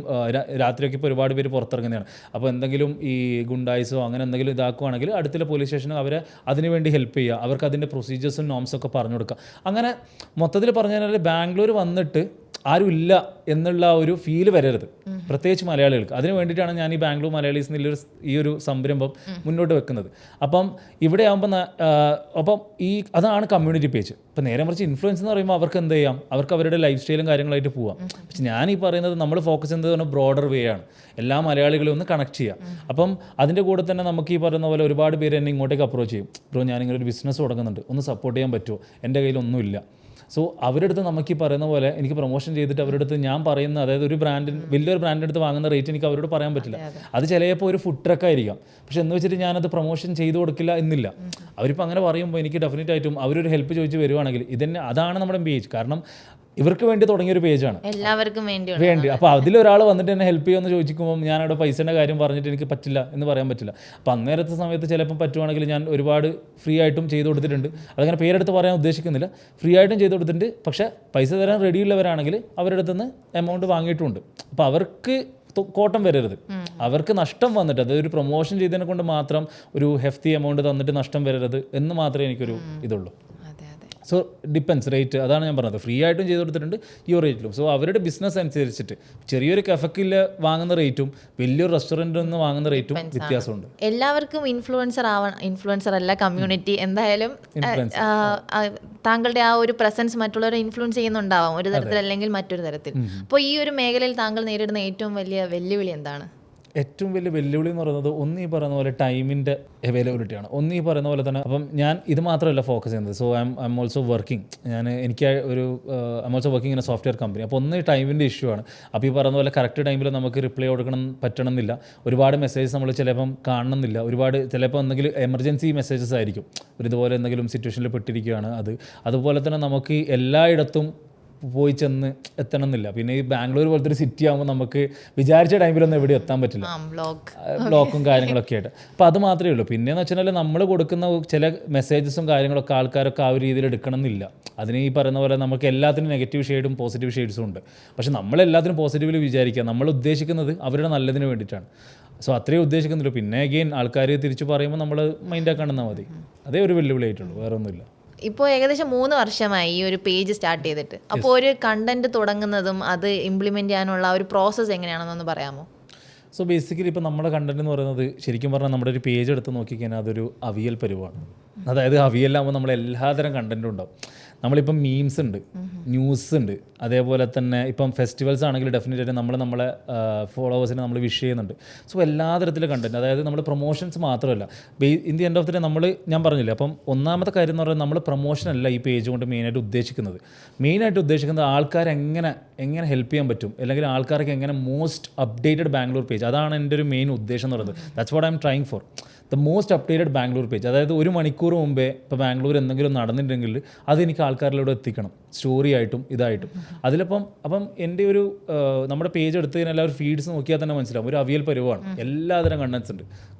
രാത്രിയൊക്കെ ഇപ്പോൾ ഒരുപാട് പേര് പുറത്തിറങ്ങുന്നതാണ്. അപ്പോൾ എന്തെങ്കിലും ഈ ഗുണ്ടായിസോ അങ്ങനെ എന്തെങ്കിലും ഇതാക്കുവാണെങ്കിൽ അടുത്തുള്ള പോലീസ് സ്റ്റേഷനിൽ അവരെ അതിനുവേണ്ടി ഹെൽപ്പ് ചെയ്യുക, അവർക്ക് അതിൻ്റെ പ്രൊസീജിയേഴ്സും നോംസൊക്കെ പറഞ്ഞു കൊടുക്കുക. അങ്ങനെ മൊത്തത്തിൽ പറഞ്ഞു കഴിഞ്ഞാൽ ബാംഗ്ലൂർ വന്നിട്ട് ആരുമില്ല എന്നുള്ള ഒരു ഫീല് വരരുത്, പ്രത്യേകിച്ച് മലയാളികൾക്ക്. അതിന് വേണ്ടിയിട്ടാണ് ഞാൻ ഈ ബാംഗ്ലൂർ മലയാളീസ് എന്നുള്ള ഈ ഒരു സംരംഭം മുന്നോട്ട് വെക്കുന്നത്. അപ്പം ഇവിടെ ആകുമ്പോൾ അതാണ് കമ്മ്യൂണിറ്റി പേജ്. ഇപ്പം നേരെ മറിച്ച് ഇൻഫ്ലുവൻസ് എന്ന് പറയുമ്പോൾ അവർക്ക് എന്ത് ചെയ്യാം, അവർക്ക് അവരുടെ ലൈഫ് സ്റ്റൈലും കാര്യങ്ങളായിട്ട് പോവാം. പക്ഷെ ഞാൻ ഈ പറയുന്നത് നമ്മൾ ഫോക്കസ് ചെയ്യുന്നത് പറഞ്ഞാൽ ബ്രോഡർ വേ ആണ്, എല്ലാ മലയാളികളും ഒന്ന് കണക്ട് ചെയ്യുക. അപ്പം അതിൻ്റെ കൂടെ തന്നെ നമുക്ക് ഈ പറയുന്ന പോലെ ഒരുപാട് പേര് എന്നെ ഇങ്ങോട്ടേക്ക് അപ്രോച്ച് ചെയ്യും, ബ്രോ ഞാനിങ്ങനെ ഒരു ബിസിനസ് തുടങ്ങുന്നുണ്ട്, ഒന്ന് സപ്പോർട്ട് ചെയ്യാൻ പറ്റുമോ, എൻ്റെ കയ്യിലൊന്നുമില്ല. സോ അവരുടെ അടുത്ത് നമുക്ക് ഈ പറയുന്ന പോലെ എനിക്ക് പ്രൊമോഷൻ ചെയ്തിട്ട് അവരുടെ അടുത്ത് ഞാൻ പറയുന്ന, അതായത് ഒരു വലിയൊരു ബ്രാൻഡിൻ്റെ അടുത്ത് വാങ്ങുന്ന റേറ്റ് എനിക്ക് അവരോട് പറയാൻ പറ്റില്ല. അത് ചിലപ്പോൾ ഒരു ഫുഡ് ട്രക്ക് ആയിരിക്കാം. പക്ഷെ എന്ന് വെച്ചിട്ട് ഞാനത് പ്രൊമോഷൻ ചെയ്ത് കൊടുക്കില്ല എന്നില്ല. അവരിപ്പോൾ അങ്ങനെ പറയുമ്പോൾ എനിക്ക് ഡെഫിനറ്റ് ആയിട്ടും അവരൊരു ഹെൽപ്പ് ചോദിച്ച് വരുവാണെങ്കിൽ അതാണ് നമ്മുടെ പേജ്. കാരണം ഇവർക്ക് വേണ്ടി തുടങ്ങിയൊരു പേജാണ്, എല്ലാവർക്കും വേണ്ടി. അപ്പോൾ അതിലൊരാൾ വന്നിട്ട് എന്നെ ഹെൽപ്പ് ചെയ്യുമെന്ന് ചോദിക്കുമ്പോൾ ഞാനവിടെ പൈസേൻ്റെ കാര്യം പറഞ്ഞിട്ട് എനിക്ക് പറ്റില്ല എന്ന് പറയാൻ പറ്റില്ല. അപ്പോൾ അന്നേരത്തെ സമയത്ത് ചിലപ്പം പറ്റുവാണെങ്കിൽ ഞാൻ ഒരുപാട് ഫ്രീ ആയിട്ടും ചെയ്ത് കൊടുത്തിട്ടുണ്ട്. അതങ്ങനെ പേരെടുത്ത് പറയാൻ ഉദ്ദേശിക്കുന്നില്ല, ഫ്രീ ആയിട്ടും ചെയ്ത് കൊടുത്തിട്ടുണ്ട്. പക്ഷേ പൈസ തരാൻ റെഡിയുള്ളവരാണെങ്കിൽ അവരുടെ അടുത്ത് നിന്ന് എമൗണ്ട് വാങ്ങിയിട്ടുമുണ്ട്. അപ്പോൾ അവർക്ക് കോട്ടം വരരുത്, അവർക്ക് നഷ്ടം വന്നിട്ട്, അതൊരു പ്രൊമോഷൻ ചെയ്തതിനെ കൊണ്ട് മാത്രം ഒരു ഹെഫ്റ്റി എമൗണ്ട് തന്നിട്ട് നഷ്ടം വരരുത് എന്ന് മാത്രമേ എനിക്കൊരു ഇതുള്ളൂ. സോ ഡിപ്പെൻസ് റേറ്റ്, അതാണ് ഞാൻ പറഞ്ഞത്. ഫ്രീ ആയിട്ടും ചെയ്ത് കൊടുത്തിട്ടുണ്ട്, ഈ റേറ്റിലും. സോ അവരുടെ ബിസിനസ് അനുസരിച്ചിട്ട് ചെറിയൊരു കഫക്കിൽ വാങ്ങുന്ന റേറ്റും വലിയൊരു റെസ്റ്റോറൻറ്റിൽ നിന്ന് വാങ്ങുന്ന റേറ്റും വ്യത്യാസമുണ്ട്. എല്ലാവർക്കും ഇൻഫ്ലുവൻസർ അല്ല കമ്മ്യൂണിറ്റി. എന്തായാലും താങ്കളുടെ ആ ഒരു പ്രസൻസ് മറ്റുള്ളവരെ ഇൻഫ്ലുവൻസ് ചെയ്യുന്നുണ്ടാവാം ഒരു തരത്തിൽ അല്ലെങ്കിൽ മറ്റൊരു തരത്തിൽ. അപ്പോൾ ഈ ഒരു മേഖലയിൽ താങ്കൾ നേരിടുന്ന ഏറ്റവും വലിയ വെല്ലുവിളി എന്താണ്? ഏറ്റവും വലിയ വെല്ലുവിളി എന്ന് പറയുന്നത് ഒന്ന് ഈ പറയുന്ന പോലെ ടൈമിൻ്റെ അവൈലബിലിറ്റിയാണ്. ഒന്ന് ഈ പറയുന്ന പോലെ തന്നെ അപ്പം ഞാൻ ഇത് മാത്രമല്ല ഫോക്കസ് ചെയ്യുന്നത്. So I am also working. എനിക്ക് ഒരു I am also working in A software company. അപ്പോൾ ഒന്ന് ടൈമിൻ്റെ ഇഷ്യൂ ആണ്. അപ്പോൾ ഈ പറയുന്ന പോലെ കറക്റ്റ് ടൈമിൽ നമുക്ക് റിപ്ലൈ പറ്റണമെന്നില്ല. ഒരുപാട് മെസ്സേജസ് നമ്മൾ ചിലപ്പം കാണണമെന്നില്ല. ചിലപ്പോൾ എന്തെങ്കിലും എമർജൻസി മെസ്സേജസ് ആയിരിക്കും, ഇതുപോലെ എന്തെങ്കിലും സിറ്റുവേഷനിൽ പെട്ടിരിക്കുകയാണ്. അതുപോലെ തന്നെ നമുക്ക് എല്ലായിടത്തും പോയി ചെന്ന് എത്തണമെന്നില്ല. പിന്നെ ഈ ബാംഗ്ലൂർ പോലത്തെ ഒരു സിറ്റി ആകുമ്പോൾ നമുക്ക് വിചാരിച്ച ടൈമിലൊന്നും എവിടെ എത്താൻ പറ്റില്ല, ബ്ലോക്കും കാര്യങ്ങളൊക്കെ ആയിട്ട്. അപ്പോൾ അത് മാത്രമേ ഉള്ളൂ. പിന്നെയെന്ന് വെച്ചാൽ നമ്മൾ കൊടുക്കുന്ന ചില മെസ്സേജസും കാര്യങ്ങളൊക്കെ ആൾക്കാരൊക്കെ ആ ഒരു രീതിയിൽ എടുക്കണം എന്നില്ല. അതിന് ഈ പറയുന്ന പോലെ നമുക്ക് എല്ലാത്തിനും നെഗറ്റീവ് ഷെയ്ഡും പോസിറ്റീവ് ഷെയ്ഡ്സും ഉണ്ട്. പക്ഷെ നമ്മളെല്ലാത്തിനും പോസിറ്റീവിൽ വിചാരിക്കുക, നമ്മൾ ഉദ്ദേശിക്കുന്നത് അവരുടെ നല്ലതിന് വേണ്ടിയിട്ടാണ്. സോ അത്രയും ഉദ്ദേശിക്കുന്നില്ല. പിന്നെ അഗെയിൻ ആൾക്കാർ തിരിച്ച് പറയുമ്പോൾ നമ്മൾ മൈൻഡാക്കണമെന്നാൽ മതി. അതേ ഒരു വെല്ലുവിളിയായിട്ടുള്ളൂ, വേറെ ഒന്നുമില്ല. ഇപ്പോൾ ഏകദേശം 3 വർഷമായി ഈ ഒരു പേജ് സ്റ്റാർട്ട് ചെയ്തിട്ട്. അപ്പോൾ ഒരു കണ്ടന്റ് തുടങ്ങുന്നതും അത് ഇംപ്ലിമെൻറ്റ് ചെയ്യാനുള്ള ഒരു പ്രോസസ്സ് എങ്ങനെയാണെന്നൊന്ന് പറയാമോ? സോ ബേസിക്കലി ഇപ്പോൾ നമ്മുടെ കണ്ടന്റ് എന്ന് പറയുന്നത് ശരിക്കും പറഞ്ഞാൽ നമ്മുടെ ഒരു പേജ് എടുത്ത് നോക്കിക്കഴിഞ്ഞാൽ അതൊരു അവിയൽ പരുവാണ്. അതായത് അവിയലാകുമ്പോൾ നമ്മൾ എല്ലാതരം കണ്ടന്റും ഉണ്ടാവും. നമ്മളിപ്പം മീംസ് ഉണ്ട്, ന്യൂസ് ഉണ്ട്, അതേപോലെ തന്നെ ഇപ്പം ഫെസ്റ്റിവൽസ് ആണെങ്കിൽ ഡെഫിനറ്റ് ആയിട്ട് നമ്മളെ ഫോളോവേഴ്സിനെ നമ്മൾ വിഷ് ചെയ്യുന്നുണ്ട്. സോ എല്ലാ തരത്തിലും കണ്ടന്റ്, അതായത് നമ്മൾ പ്രൊമോഷൻസ് മാത്രമല്ല. In the end of the day ഞാൻ പറഞ്ഞില്ലേ, അപ്പം ഒന്നാമത്തെ കാര്യം എന്ന് പറയുന്നത് നമ്മൾ പ്രൊമോഷൻ അല്ല ഈ പേജ് കൊണ്ട് മെയിനായിട്ട് ഉദ്ദേശിക്കുന്നത് ആൾക്കാരെ എങ്ങനെ ഹെൽപ്പ് ചെയ്യാൻ പറ്റും, അല്ലെങ്കിൽ ആൾക്കാർക്ക് എങ്ങനെ മോസ്റ്റ് അപ്ഡേറ്റഡ് ബാംഗ്ലൂർ പേജ്, അതാണ് എൻ്റെ ഒരു മെയിൻ ഉദ്ദേശം എന്ന് പറയുന്നത്. That's what I am trying four, the most updated Bangalore page. അതായത് 1 മണിക്കൂർ മുമ്പേ ഇപ്പോൾ ബാംഗ്ലൂർ എന്തെങ്കിലും നടന്നിട്ടുണ്ടെങ്കിൽ അതെനിക്ക് ആൾക്കാരിലൂടെ എത്തിക്കണം, സ്റ്റോറി ആയിട്ടും ഇതായിട്ടും. അപ്പം എൻ്റെ ഒരു നമ്മുടെ പേജ് എടുത്ത് കഴിഞ്ഞാൽ എല്ലാവരും ഫീഡ്സ് നോക്കിയാൽ തന്നെ മനസ്സിലാവും, ഒരു അവിയൽ പരുവാണ്. എല്ലാതരം കണ്ടൻസ് ഉണ്ട്.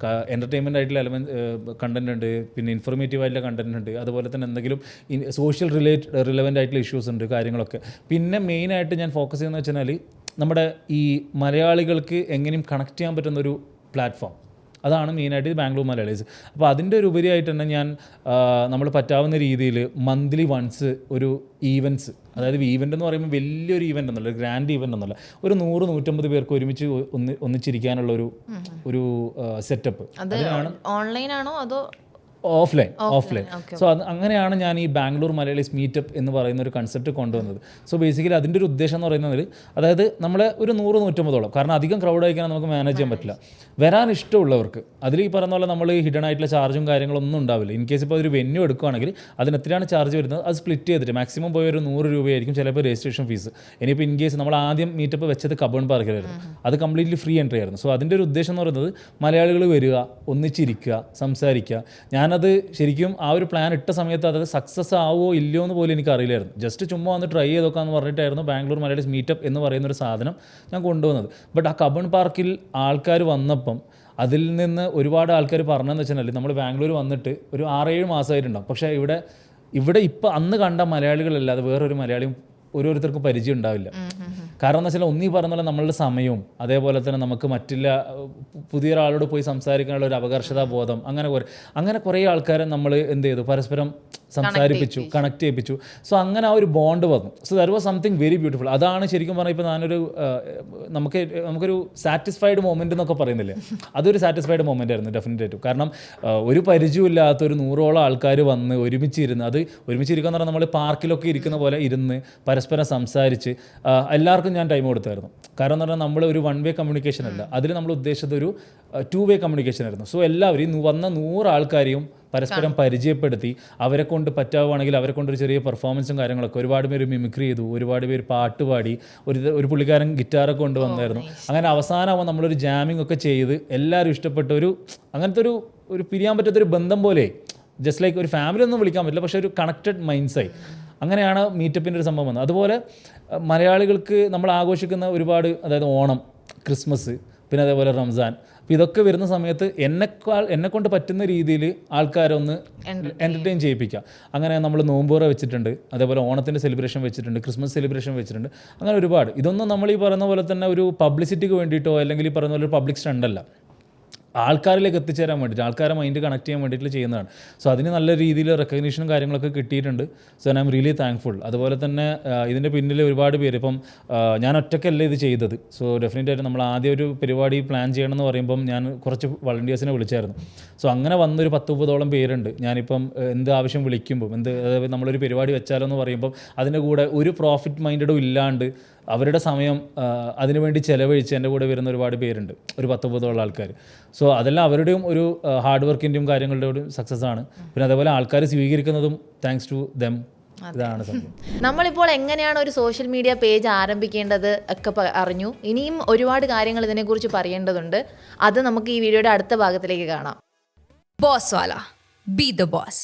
എൻ്റർടൈൻമെൻ്റ് ആയിട്ടുള്ള കണ്ടൻറ് ഉണ്ട്, പിന്നെ ഇൻഫോർമേറ്റീവ് ആയിട്ടുള്ള കണ്ടൻറ് ഉണ്ട്, അതുപോലെ തന്നെ എന്തെങ്കിലും സോഷ്യൽ റിലവൻ്റ് ആയിട്ടുള്ള ഇഷ്യൂസ് ഉണ്ട്, കാര്യങ്ങളൊക്കെ. പിന്നെ മെയിനായിട്ട് ഞാൻ ഫോക്കസ് ചെയ്യുന്നത് വെച്ചാൽ നമ്മുടെ ഈ മലയാളികൾക്ക് എങ്ങനെയും കണക്ട് ചെയ്യാൻ പറ്റുന്നൊരു പ്ലാറ്റ്ഫോം, അതാണ് മെയിനായിട്ട് ബാംഗ്ലൂർ മലയാളീസ്. അപ്പോൾ അതിൻ്റെ ഒരു ഉപരിയായിട്ട് തന്നെ ഞാൻ നമ്മൾ പറ്റാവുന്ന രീതിയിൽ മന്ത്ലി വൺസ് ഒരു ഈവൻറ്റ്സ്, അതായത് ഈവൻ്റ് എന്ന് പറയുമ്പോൾ വലിയൊരു ഈവൻ്റ് എന്നല്ല, ഗ്രാൻഡ് ഈവൻ്റ് എന്നല്ല, ഒരു 100-150 പേർക്ക് ഒരുമിച്ച് ഒന്നിച്ചിരിക്കാനുള്ള ഒരു സെറ്റപ്പ്. അതിനാണ് ഓൺലൈനാണോ അതോ ഓഫ്ലൈൻ. സോ അങ്ങനെയാണ് ഞാൻ ഈ ബാംഗ്ലൂർ മലയാളീസ് മീറ്റപ്പ് എന്ന് പറയുന്ന ഒരു കൺസെപ്റ്റ് കൊണ്ടുവന്നത്. സോ ബേസിക്കലി അതിൻ്റെ ഒരു ഉദ്ദേശം എന്ന് പറയുന്നത്, അതായത് നമ്മളെ ഒരു 100-150, കാരണം അധികം ക്രൗഡ് ആയിക്കാൻ നമുക്ക് മാനേജ് ചെയ്യാൻ പറ്റില്ല. വരാൻ ഇഷ്ടമുള്ളവർക്ക് അതിൽ ഈ പറയുന്ന പോലെ നമ്മൾ ഹിഡൻ ആയിട്ടുള്ള ചാർജും കാര്യങ്ങളൊന്നും ഉണ്ടാവില്ല. ഇൻ കേസ് ഇപ്പോൾ ഒരു വെന്യൂ എടുക്കുകയാണെങ്കിൽ അതിന് എത്രയാണ് ചാർജ് വരുന്നത് അത് സ്പ്ലിറ്റ് ചെയ്തിട്ട് മാക്സിമം പോയ ഒരു 100 രൂപയായിരിക്കും ചിലപ്പോൾ രജിസ്ട്രേഷൻ ഫീസ്. ഇനിയിപ്പോൾ ഇൻ കേസ് നമ്മൾ ആദ്യം മീറ്റപ്പ് വെച്ചത് കബൺ പാർക്കിലായിരുന്നു, അത് കംപ്ലീറ്റ്ലി ഫ്രീ എൻട്രി ആയിരുന്നു. സോ അതിൻ്റെ ഒരു ഉദ്ദേശം എന്ന് പറയുന്നത് മലയാളികൾ വരിക, ഒന്നിച്ചിരിക്കുക, സംസാരിക്കുക. ഞാനത് ശരിക്കും ആ ഒരു പ്ലാൻ ഇട്ട സമയത്ത് അത് സക്സസ് ആവുമോ ഇല്ലയോ എന്ന് പോലും എനിക്ക് അറിയില്ലായിരുന്നു. ജസ്റ്റ് ചുമ്മാ വന്ന് ട്രൈ ചെയ്ത് നോക്കാമെന്ന് പറഞ്ഞിട്ടായിരുന്നു ബാംഗ്ലൂർ മലയാളീസ് മീറ്റപ്പ് എന്ന് പറയുന്ന ഒരു സാധനം ഞാൻ കൊണ്ടുവന്നത്. ബട്ട് ആ കബൺ പാർക്കിൽ ആൾക്കാർ വന്നപ്പം അതിൽ നിന്ന് ഒരുപാട് ആൾക്കാർ പറഞ്ഞതെന്ന് വെച്ചാൽ നമ്മൾ ബാംഗ്ലൂർ വന്നിട്ട് ഒരു 6-7 മാസമായിട്ടുണ്ടാവും, പക്ഷേ ഇവിടെ ഇപ്പോൾ അന്ന് കണ്ട മലയാളികളല്ലാതെ വേറൊരു മലയാളിയും ഓരോരുത്തർക്കും പരിചയം ഉണ്ടാവില്ല. കാരണം എന്ന് വെച്ചാൽ ഒന്നീ പറഞ്ഞ പോലെ നമ്മളുടെ സമയവും അതേപോലെ തന്നെ നമുക്ക് പുതിയൊരാളോട് പോയി സംസാരിക്കാനുള്ള ഒരു അപകർഷതാ ബോധം, അങ്ങനെ കുറേ ആൾക്കാരെ നമ്മൾ എന്ത് ചെയ്തു, പരസ്പരം സംസാരിപ്പിച്ചു, കണക്ട് ചെയ്യിപ്പിച്ചു. സോ അങ്ങനെ ആ ഒരു ബോണ്ട് വന്നു. So that was something very beautiful. അതാണ് ശരിക്കും പറഞ്ഞാൽ ഇപ്പോൾ നമുക്കൊരു സാറ്റിസ്ഫൈഡ് മൊമെൻ്റ് എന്നൊക്കെ പറയുന്നില്ലേ, അതൊരു സാറ്റിസ്ഫൈഡ് മൊമെൻ്റ് ആയിരുന്നു ഡെഫിനറ്റായിട്ടും. കാരണം ഒരു പരിചയമില്ലാത്ത ഒരു 100ഓളം ആൾക്കാർ വന്ന് ഒരുമിച്ചിരുന്ന്, അത് ഒരുമിച്ചിരിക്കുക എന്ന് പറഞ്ഞാൽ നമ്മൾ പാർക്കിലൊക്കെ ഇരിക്കുന്ന പോലെ ഇരുന്ന് പരസ്പരം സംസാരിച്ച് എല്ലാവർക്കും ഞാൻ ടൈം കൊടുത്തായിരുന്നു. കാരണം എന്ന് പറഞ്ഞാൽ നമ്മൾ ഒരു 1 വേ കമ്മ്യൂണിക്കേഷൻ അല്ല, അതിൽ നമ്മൾ ഉദ്ദേശിച്ചത് ഒരു 2 വേ കമ്മ്യൂണിക്കേഷൻ ആയിരുന്നു. സോ എല്ലാവരും വന്ന 100 ആൾക്കാരെയും പരസ്പരം പരിചയപ്പെടുത്തി, അവരെ കൊണ്ട് പറ്റാവുകയാണെങ്കിൽ അവരെ കൊണ്ടൊരു ചെറിയ പെർഫോമൻസും കാര്യങ്ങളൊക്കെ, ഒരുപാട് പേര് മിമിക്രി ചെയ്തു, ഒരുപാട് പേര് പാട്ട് പാടി, ഒരു പുള്ളിക്കാരൻ ഗിറ്റാറൊക്കെ കൊണ്ടുവന്നായിരുന്നു. അങ്ങനെ അവസാനമാകുമ്പോൾ നമ്മളൊരു ജാമിംഗ് ഒക്കെ ചെയ്ത് എല്ലാവരും ഇഷ്ടപ്പെട്ട അങ്ങനത്തെ ഒരു പിരിയാൻ പറ്റാത്തൊരു ബന്ധം പോലെ, ജസ്റ്റ് ലൈക്ക് ഒരു ഫാമിലി ഒന്നും വിളിക്കാൻ പറ്റില്ല, പക്ഷേ ഒരു കണക്റ്റഡ് മൈൻഡ്സായി. അങ്ങനെയാണ് മീറ്റപ്പിൻ്റെ ഒരു സംഭവം വന്നത്. അതുപോലെ മലയാളികൾക്ക് നമ്മൾ ആഘോഷിക്കുന്ന ഒരുപാട്, അതായത് ഓണം, ക്രിസ്മസ്, പിന്നെ അതേപോലെ റംസാൻ, അപ്പോൾ ഇതൊക്കെ വരുന്ന സമയത്ത് എന്നെക്കൊണ്ട് പറ്റുന്ന രീതിയിൽ ആൾക്കാരെ ഒന്ന് എൻ്റർടൈൻ ചെയ്യിപ്പിക്കുക. അങ്ങനെ നമ്മൾ നോമ്പുറ വെച്ചിട്ടുണ്ട്, അതേപോലെ ഓണത്തിൻ്റെ സെലിബ്രേഷൻ വെച്ചിട്ടുണ്ട്, ക്രിസ്മസ് സെലിബ്രേഷൻ വെച്ചിട്ടുണ്ട്. അങ്ങനെ ഒരുപാട്. ഇതൊന്നും നമ്മൾ ഈ പറയുന്ന പോലെ തന്നെ ഒരു പബ്ലിസിറ്റിക്ക് വേണ്ടിയിട്ടോ അല്ലെങ്കിൽ ഈ പറയുന്ന പോലെ ഒരു പബ്ലിക് സ്റ്റണ്ടല്ല, ആൾക്കാരിലേക്ക് എത്തിച്ചേരാൻ വേണ്ടിയിട്ട്, ആൾക്കാരെ മൈൻഡ് കണക്ട് ചെയ്യാൻ വേണ്ടിയിട്ട് ചെയ്യുന്നതാണ്. സോ അതിന് നല്ല രീതിയിൽ റെക്കഗ്നീഷനും കാര്യങ്ങളൊക്കെ കിട്ടിയിട്ടുണ്ട്. So I am really thankful. അതുപോലെ തന്നെ ഇതിൻ്റെ പിന്നിൽ ഒരുപാട് പേര്, ഇപ്പം ഞാൻ ഒറ്റയ്ക്കല്ല ഇത് ചെയ്തത്. സോ ഡെഫിനറ്റായിട്ട് നമ്മൾ ആദ്യം ഒരു പരിപാടി പ്ലാൻ ചെയ്യണമെന്ന് പറയുമ്പം ഞാൻ കുറച്ച് വളണ്ടിയേഴ്സിനെ വിളിച്ചായിരുന്നു. സോ അങ്ങനെ വന്നൊരു 10-30ഓളം പേരുണ്ട്. ഞാനിപ്പം എന്ത് ആവശ്യം വിളിക്കുമ്പം, അതായത് നമ്മളൊരു പരിപാടി വെച്ചാലോ എന്ന് പറയുമ്പം അതിൻ്റെ കൂടെ ഒരു പ്രോഫിറ്റ് മൈൻഡഡും ഇല്ലാണ്ട് അവരുടെ സമയം അതിനുവേണ്ടി ചിലവഴിച്ച് എൻ്റെ കൂടെ വരുന്ന ഒരുപാട് പേരുണ്ട്, ഒരു 10-30 ആൾക്കാർ. സോ അതെല്ലാം അവരുടെയും ഒരു ഹാർഡ് വർക്കിൻ്റെയും കാര്യങ്ങളുടെ ഒരു സക്സസ് ആണ്. പിന്നെ അതേപോലെ ആൾക്കാർ സ്വീകരിക്കുന്നതും താങ്ക്സ് ടു ദം. ഇതാണ് സംഭവം. നമ്മളിപ്പോൾ എങ്ങനെയാണ് ഒരു സോഷ്യൽ മീഡിയ പേജ് ആരംഭിക്കേണ്ടത് ഒക്കെ അറിഞ്ഞു. ഇനിയും ഒരുപാട് കാര്യങ്ങൾ ഇതിനെക്കുറിച്ച് പറയേണ്ടതുണ്ട്. അത് നമുക്ക് ഈ വീഡിയോയുടെ അടുത്ത ഭാഗത്തിലേക്ക് കാണാം. ബോസ് വാല, ബി ദ ബോസ്.